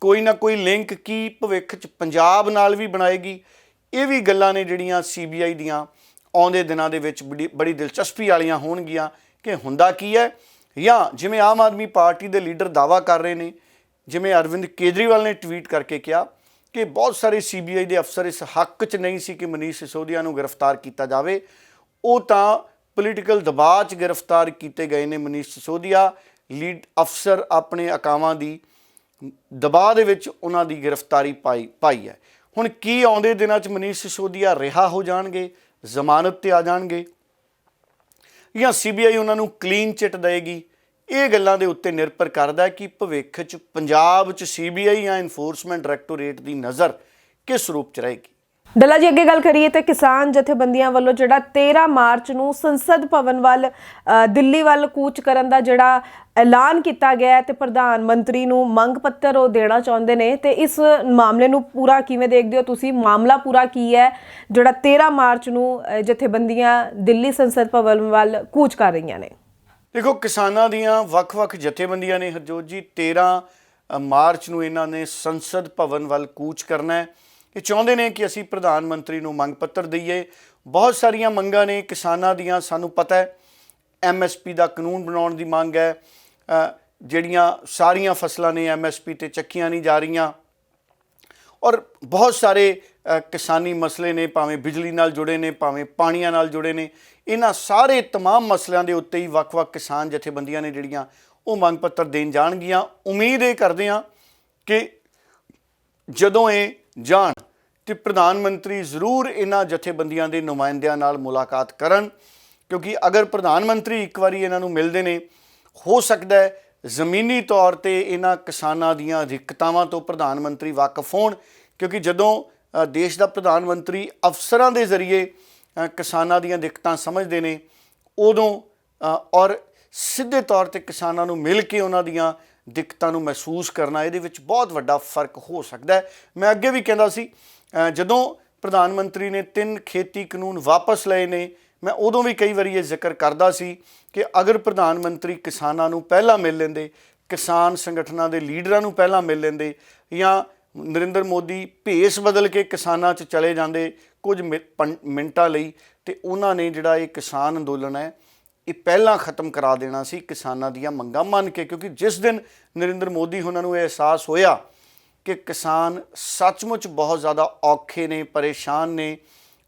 B: ਕੋਈ ਨਾ ਕੋਈ ਲਿੰਕ ਕੀ ਭਵਿੱਖ 'ਚ ਪੰਜਾਬ ਨਾਲ ਵੀ ਬਣਾਏਗੀ? ਇਹ ਵੀ ਗੱਲਾਂ ਨੇ ਜਿਹੜੀਆਂ CBI ਦੀਆਂ ਆਉਂਦੇ ਦਿਨਾਂ ਦੇ ਵਿੱਚ ਬੜੀ ਦਿਲਚਸਪੀ ਵਾਲੀਆਂ ਹੋਣਗੀਆਂ ਕਿ ਹੁੰਦਾ ਕੀ ਹੈ। ਜਾਂ ਜਿਵੇਂ ਆਮ ਆਦਮੀ ਪਾਰਟੀ ਦੇ ਲੀਡਰ ਦਾਅਵਾ ਕਰ ਰਹੇ ਨੇ, ਜਿਵੇਂ ਅਰਵਿੰਦ ਕੇਜਰੀਵਾਲ ਨੇ ਟਵੀਟ ਕਰਕੇ ਕਿਹਾ ਕਿ ਬਹੁਤ ਸਾਰੇ CBI ਦੇ ਅਫਸਰ ਇਸ ਹੱਕ 'ਚ ਨਹੀਂ ਸੀ ਕਿ ਮਨੀਸ਼ ਸਿਸੋਦੀਆ ਨੂੰ ਗ੍ਰਿਫਤਾਰ ਕੀਤਾ ਜਾਵੇ, ਉਹ ਤਾਂ ਪੋਲੀਟੀਕਲ ਦਬਾਅ 'ਚ ਗ੍ਰਿਫਤਾਰ ਕੀਤੇ ਗਏ ਨੇ। ਮਨੀਸ਼ ਸਿਸੋਦੀਆ ਲੀਡ ਅਫਸਰ ਆਪਣੇ ਅਕਾਵਾਂ ਦੀ ਦਬਾਅ ਦੇ ਵਿੱਚ ਉਹਨਾਂ ਦੀ ਗ੍ਰਿਫਤਾਰੀ ਪਾਈ ਹੈ। ਹੁਣ ਕੀ ਆਉਂਦੇ ਦਿਨਾਂ 'ਚ ਮਨੀਸ਼ ਸਿਸੋਦੀਆ ਰਿਹਾ ਹੋ ਜਾਣਗੇ, ਜ਼ਮਾਨਤ ਤੇ ਆ ਜਾਣਗੇ, ਜਾਂ CBI ਉਹਨਾਂ ਨੂੰ ਕਲੀਨ ਚਿੱਟ ਦੇਗੀ? ਇਹ ਗੱਲਾਂ ਦੇ ਉੱਤੇ ਨਿਰਭਰ ਕਰਦਾ ਕਿ ਭਵਿੱਖ 'ਚ ਪੰਜਾਬ 'ਚ CBI ਜਾਂ ਇਨਫੋਰਸਮੈਂਟ ਡਾਇਰੈਕਟੋਰੇਟ ਦੀ ਨਜ਼ਰ ਕਿਸ ਰੂਪ 'ਚ ਰਹੇਗੀ।
A: ਡੱਲਾ ਜੀ, ਅੱਗੇ ਗੱਲ ਕਰੀਏ ਤਾਂ ਕਿਸਾਨ ਜਥੇਬੰਦੀਆਂ ਵੱਲੋਂ ਜਿਹੜਾ 13 ਮਾਰਚ ਨੂੰ ਸੰਸਦ ਭਵਨ ਵੱਲ ਦਿੱਲੀ ਵੱਲ ਕੂਚ ਕਰਨ ਦਾ ਜਿਹੜਾ ਐਲਾਨ ਕੀਤਾ ਗਿਆ ਤੇ ਪ੍ਰਧਾਨ ਮੰਤਰੀ ਨੂੰ ਮੰਗ ਪੱਤਰ ਉਹ ਦੇਣਾ ਚਾਹੁੰਦੇ ਨੇ, ਤੇ ਇਸ ਮਾਮਲੇ ਨੂੰ ਪੂਰਾ ਕਿਵੇਂ ਦੇਖਦੇ ਹੋ ਤੁਸੀਂ? ਮਾਮਲਾ ਪੂਰਾ ਕੀ ਹੈ ਜਿਹੜਾ 13 ਮਾਰਚ ਨੂੰ ਜਥੇਬੰਦੀਆਂ ਦਿੱਲੀ ਸੰਸਦ ਭਵਨ ਵੱਲ ਕੂਚ ਕਰ ਰਹੀਆਂ ਨੇ?
B: ਦੇਖੋ, ਕਿਸਾਨਾਂ ਦੀਆਂ ਵੱਖ-ਵੱਖ ਜਥੇਬੰਦੀਆਂ ਨੇ ਹਰਜੋਤ ਜੀ 13 ਮਾਰਚ ਨੂੰ ਇਹਨਾਂ ਨੇ ਸੰਸਦ ਭਵਨ ਵੱਲ ਕੂਚ ਕਰਨਾ ਹੈ। ਇਹ ਚਾਹੁੰਦੇ ਨੇ ਕਿ ਅਸੀਂ ਪ੍ਰਧਾਨ ਮੰਤਰੀ ਨੂੰ ਮੰਗ ਪੱਤਰ ਦਈਏ। ਬਹੁਤ ਸਾਰੀਆਂ ਮੰਗਾਂ ਨੇ ਕਿਸਾਨਾਂ ਦੀਆਂ, ਸਾਨੂੰ ਪਤਾ ਹੈ। MSP ਦਾ ਕਾਨੂੰਨ ਬਣਾਉਣ ਦੀ ਮੰਗ ਹੈ, ਜਿਹੜੀਆਂ ਸਾਰੀਆਂ ਫਸਲਾਂ ਨੇ MSP ਤੇ ਚੱਕੀਆਂ ਨਹੀਂ ਜਾ ਰਹੀਆਂ, ਔਰ ਬਹੁਤ ਸਾਰੇ ਕਿਸਾਨੀ ਮਸਲੇ ਨੇ, ਭਾਵੇਂ ਬਿਜਲੀ ਨਾਲ ਜੁੜੇ ਨੇ, ਭਾਵੇਂ ਪਾਣੀਆਂ ਨਾਲ ਜੁੜੇ ਨੇ। ਇਹਨਾਂ ਸਾਰੇ ਤਮਾਮ ਮਸਲਿਆਂ ਦੇ ਉੱਤੇ ਹੀ ਵੱਖ-ਵੱਖ ਕਿਸਾਨ ਜਥੇਬੰਦੀਆਂ ਨੇ ਜਿਹੜੀਆਂ ਉਹ ਮੰਗ ਪੱਤਰ ਦੇਣ ਜਾਣਗੀਆਂ। ਉਮੀਦ ਇਹ ਕਰਦੇ ਹਾਂ ਕਿ ਜਦੋਂ ਇਹ ਜਾਣ ਤੇ ਪ੍ਰਧਾਨ ਮੰਤਰੀ ਜ਼ਰੂਰ ਇਹਨਾਂ ਜਥੇਬੰਦੀਆਂ ਦੇ ਨੁਮਾਇੰਦਿਆਂ ਨਾਲ ਮੁਲਾਕਾਤ ਕਰਨ, ਕਿਉਂਕਿ ਅਗਰ ਪ੍ਰਧਾਨ ਮੰਤਰੀ ਇੱਕ ਵਾਰੀ ਇਹਨਾਂ ਨੂੰ ਮਿਲਦੇ ਨੇ, ਹੋ ਸਕਦਾ ਹੈ ਜ਼ਮੀਨੀ ਤੌਰ ਤੇ ਇਹਨਾਂ ਕਿਸਾਨਾਂ ਦੀਆਂ ਦਿੱਕਤਾਂ ਤੋਂ ਪ੍ਰਧਾਨ ਮੰਤਰੀ ਵਾਕਿਫ ਹੋਣ। ਕਿਉਂਕਿ ਜਦੋਂ ਦੇਸ਼ ਦਾ ਪ੍ਰਧਾਨ ਮੰਤਰੀ ਅਫਸਰਾਂ ਦੇ ਜ਼ਰੀਏ ਕਿਸਾਨਾਂ ਦੀਆਂ ਦਿੱਕਤਾਂ ਸਮਝਦੇ ਨੇ, ਉਦੋਂ ਔਰ ਸਿੱਧੇ ਤੌਰ ਤੇ ਕਿਸਾਨਾਂ ਨੂੰ ਮਿਲ ਕੇ ਉਹਨਾਂ ਦੀਆਂ ਦਿੱਕਤਾਂ ਨੂੰ ਮਹਿਸੂਸ ਕਰਨਾ, ਇਹਦੇ ਵਿੱਚ ਬਹੁਤ ਵੱਡਾ ਫਰਕ ਹੋ ਸਕਦਾ ਹੈ। ਮੈਂ ਅੱਗੇ ਵੀ ਕਹਿੰਦਾ ਸੀ, ਜਦੋਂ ਪ੍ਰਧਾਨ ਮੰਤਰੀ ਨੇ 3 ਖੇਤੀ ਕਾਨੂੰਨ ਵਾਪਸ ਲਏ ਨੇ, ਮੈਂ ਉਦੋਂ ਵੀ ਕਈ ਵਾਰੀ ਇਹ ਜ਼ਿਕਰ ਕਰਦਾ ਸੀ ਕਿ ਅਗਰ ਪ੍ਰਧਾਨ ਮੰਤਰੀ ਕਿਸਾਨਾਂ ਨੂੰ ਪਹਿਲਾਂ ਮਿਲ ਲੈਂਦੇ, ਕਿਸਾਨ ਸੰਗਠਨਾਂ ਦੇ ਲੀਡਰਾਂ ਨੂੰ ਪਹਿਲਾਂ ਮਿਲ ਲੈਂਦੇ, ਜਾਂ ਨਰਿੰਦਰ ਮੋਦੀ ਭੇਸ ਬਦਲ ਕੇ ਕਿਸਾਨਾਂ 'ਚ ਚਲੇ ਜਾਂਦੇ ਕੁਝ ਮਿੰਟਾਂ ਲਈ, ਤੇ ਉਹਨਾਂ ਨੇ ਜਿਹੜਾ ਇਹ ਕਿਸਾਨ ਅੰਦੋਲਨ ਹੈ ਇਹ ਪਹਿਲਾਂ ਖ਼ਤਮ ਕਰਾ ਦੇਣਾ ਸੀ ਕਿਸਾਨਾਂ ਦੀਆਂ ਮੰਗਾਂ ਮੰਨ ਕੇ। ਕਿਉਂਕਿ ਜਿਸ ਦਿਨ ਨਰਿੰਦਰ ਮੋਦੀ ਉਹਨਾਂ ਨੂੰ ਇਹ ਅਹਿਸਾਸ ਹੋਇਆ ਕਿ ਕਿਸਾਨ ਸੱਚਮੁੱਚ ਬਹੁਤ ਜ਼ਿਆਦਾ ਔਖੇ ਨੇ, ਪਰੇਸ਼ਾਨ ਨੇ,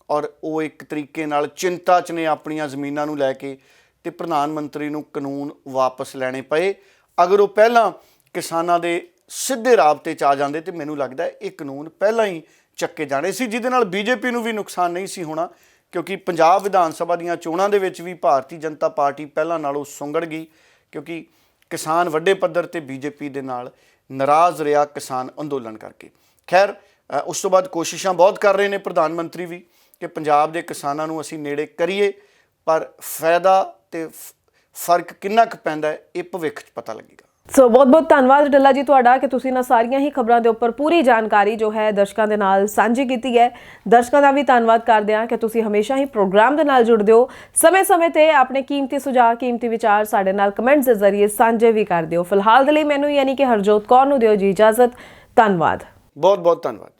B: ਔਰ ਉਹ ਇੱਕ ਤਰੀਕੇ ਨਾਲ ਚਿੰਤਾ 'ਚ ਨੇ ਆਪਣੀਆਂ ਜ਼ਮੀਨਾਂ ਨੂੰ ਲੈ ਕੇ, ਤੇ ਪ੍ਰਧਾਨ ਮੰਤਰੀ ਨੂੰ ਕਾਨੂੰਨ ਵਾਪਸ ਲੈਣੇ ਪਏ। ਅਗਰ ਉਹ ਪਹਿਲਾਂ ਕਿਸਾਨਾਂ ਦੇ ਸਿੱਧੇ ਰਾਬਤੇ 'ਚ ਆ ਜਾਂਦੇ ਤੇ ਮੈਨੂੰ ਲੱਗਦਾ ਇਹ ਕਾਨੂੰਨ ਪਹਿਲਾਂ ਹੀ ਚੱਕੇ ਜਾਣੇ ਸੀ, ਜਿਹਦੇ ਨਾਲ BJP ਨੂੰ ਵੀ ਨੁਕਸਾਨ ਨਹੀਂ ਸੀ ਹੋਣਾ। ਕਿਉਂਕਿ ਪੰਜਾਬ ਵਿਧਾਨ ਸਭਾ ਦੀਆਂ ਚੋਣਾਂ ਦੇ ਵਿੱਚ ਵੀ ਭਾਰਤੀ ਜਨਤਾ ਪਾਰਟੀ ਪਹਿਲਾਂ ਨਾਲੋਂ ਸੁੰਗੜ ਗਈ, ਕਿਉਂਕਿ ਕਿਸਾਨ ਵੱਡੇ ਪੱਧਰ ਤੇ BJP ਦੇ ਨਾਲ ਨਾਰਾਜ਼ ਰਿਹਾ ਕਿਸਾਨ ਅੰਦੋਲਨ ਕਰਕੇ। ਖੈਰ, ਉਸ ਤੋਂ ਬਾਅਦ ਕੋਸ਼ਿਸ਼ਾਂ ਬਹੁਤ ਕਰ ਰਹੇ ਨੇ ਪ੍ਰਧਾਨ ਮੰਤਰੀ ਵੀ ਕਿ ਪੰਜਾਬ ਦੇ ਕਿਸਾਨਾਂ ਨੂੰ ਅਸੀਂ ਨੇੜੇ ਕਰੀਏ, ਪਰ ਫਾਇਦਾ ਤੇ ਫਰਕ ਕਿੰਨਾ ਕੁ ਪੈਂਦਾ ਹੈ ਇਹ ਭਵਿੱਖ 'ਚ ਪਤਾ ਲੱਗੇਗਾ।
A: ਸੋ ਬਹੁਤ-ਬਹੁਤ ਧੰਨਵਾਦ ਡੱਲਾ ਜੀ ਤੁਹਾਡਾ ਕਿ ਤੁਸੀਂ ਨਾ ਸਾਰੀਆਂ ਹੀ ਖਬਰਾਂ ਦੇ ਉੱਪਰ ਪੂਰੀ ਜਾਣਕਾਰੀ ਜੋ ਹੈ ਦਰਸ਼ਕਾਂ ਦੇ ਨਾਲ ਸਾਂਝੀ ਕੀਤੀ ਹੈ। ਦਰਸ਼ਕਾਂ ਦਾ ਵੀ ਧੰਨਵਾਦ ਕਰਦੇ ਹਾਂ ਕਿ ਤੁਸੀਂ ਹਮੇਸ਼ਾ ਹੀ ਪ੍ਰੋਗਰਾਮ ਦੇ ਨਾਲ ਜੁੜਦੇ ਹੋ। ਸਮੇਂ-ਸਮੇਂ ਤੇ ਆਪਣੇ ਕੀਮਤੀ ਸੁਝਾਅ, ਕੀਮਤੀ ਵਿਚਾਰ ਸਾਡੇ ਨਾਲ ਕਮੈਂਟਸ ਦੇ ਜ਼ਰੀਏ ਸਾਂਝੇ ਵੀ ਕਰ ਦਿਓ। ਫਿਲਹਾਲ ਦੇ ਲਈ ਮੈਨੂੰ ਯਾਨੀ ਕਿ ਹਰਜੋਤ ਕੌਰ ਨੂੰ ਦਿਓ ਜੀ ਇਜਾਜ਼ਤ। ਧੰਨਵਾਦ।
B: ਬਹੁਤ-ਬਹੁਤ ਧੰਨਵਾਦ।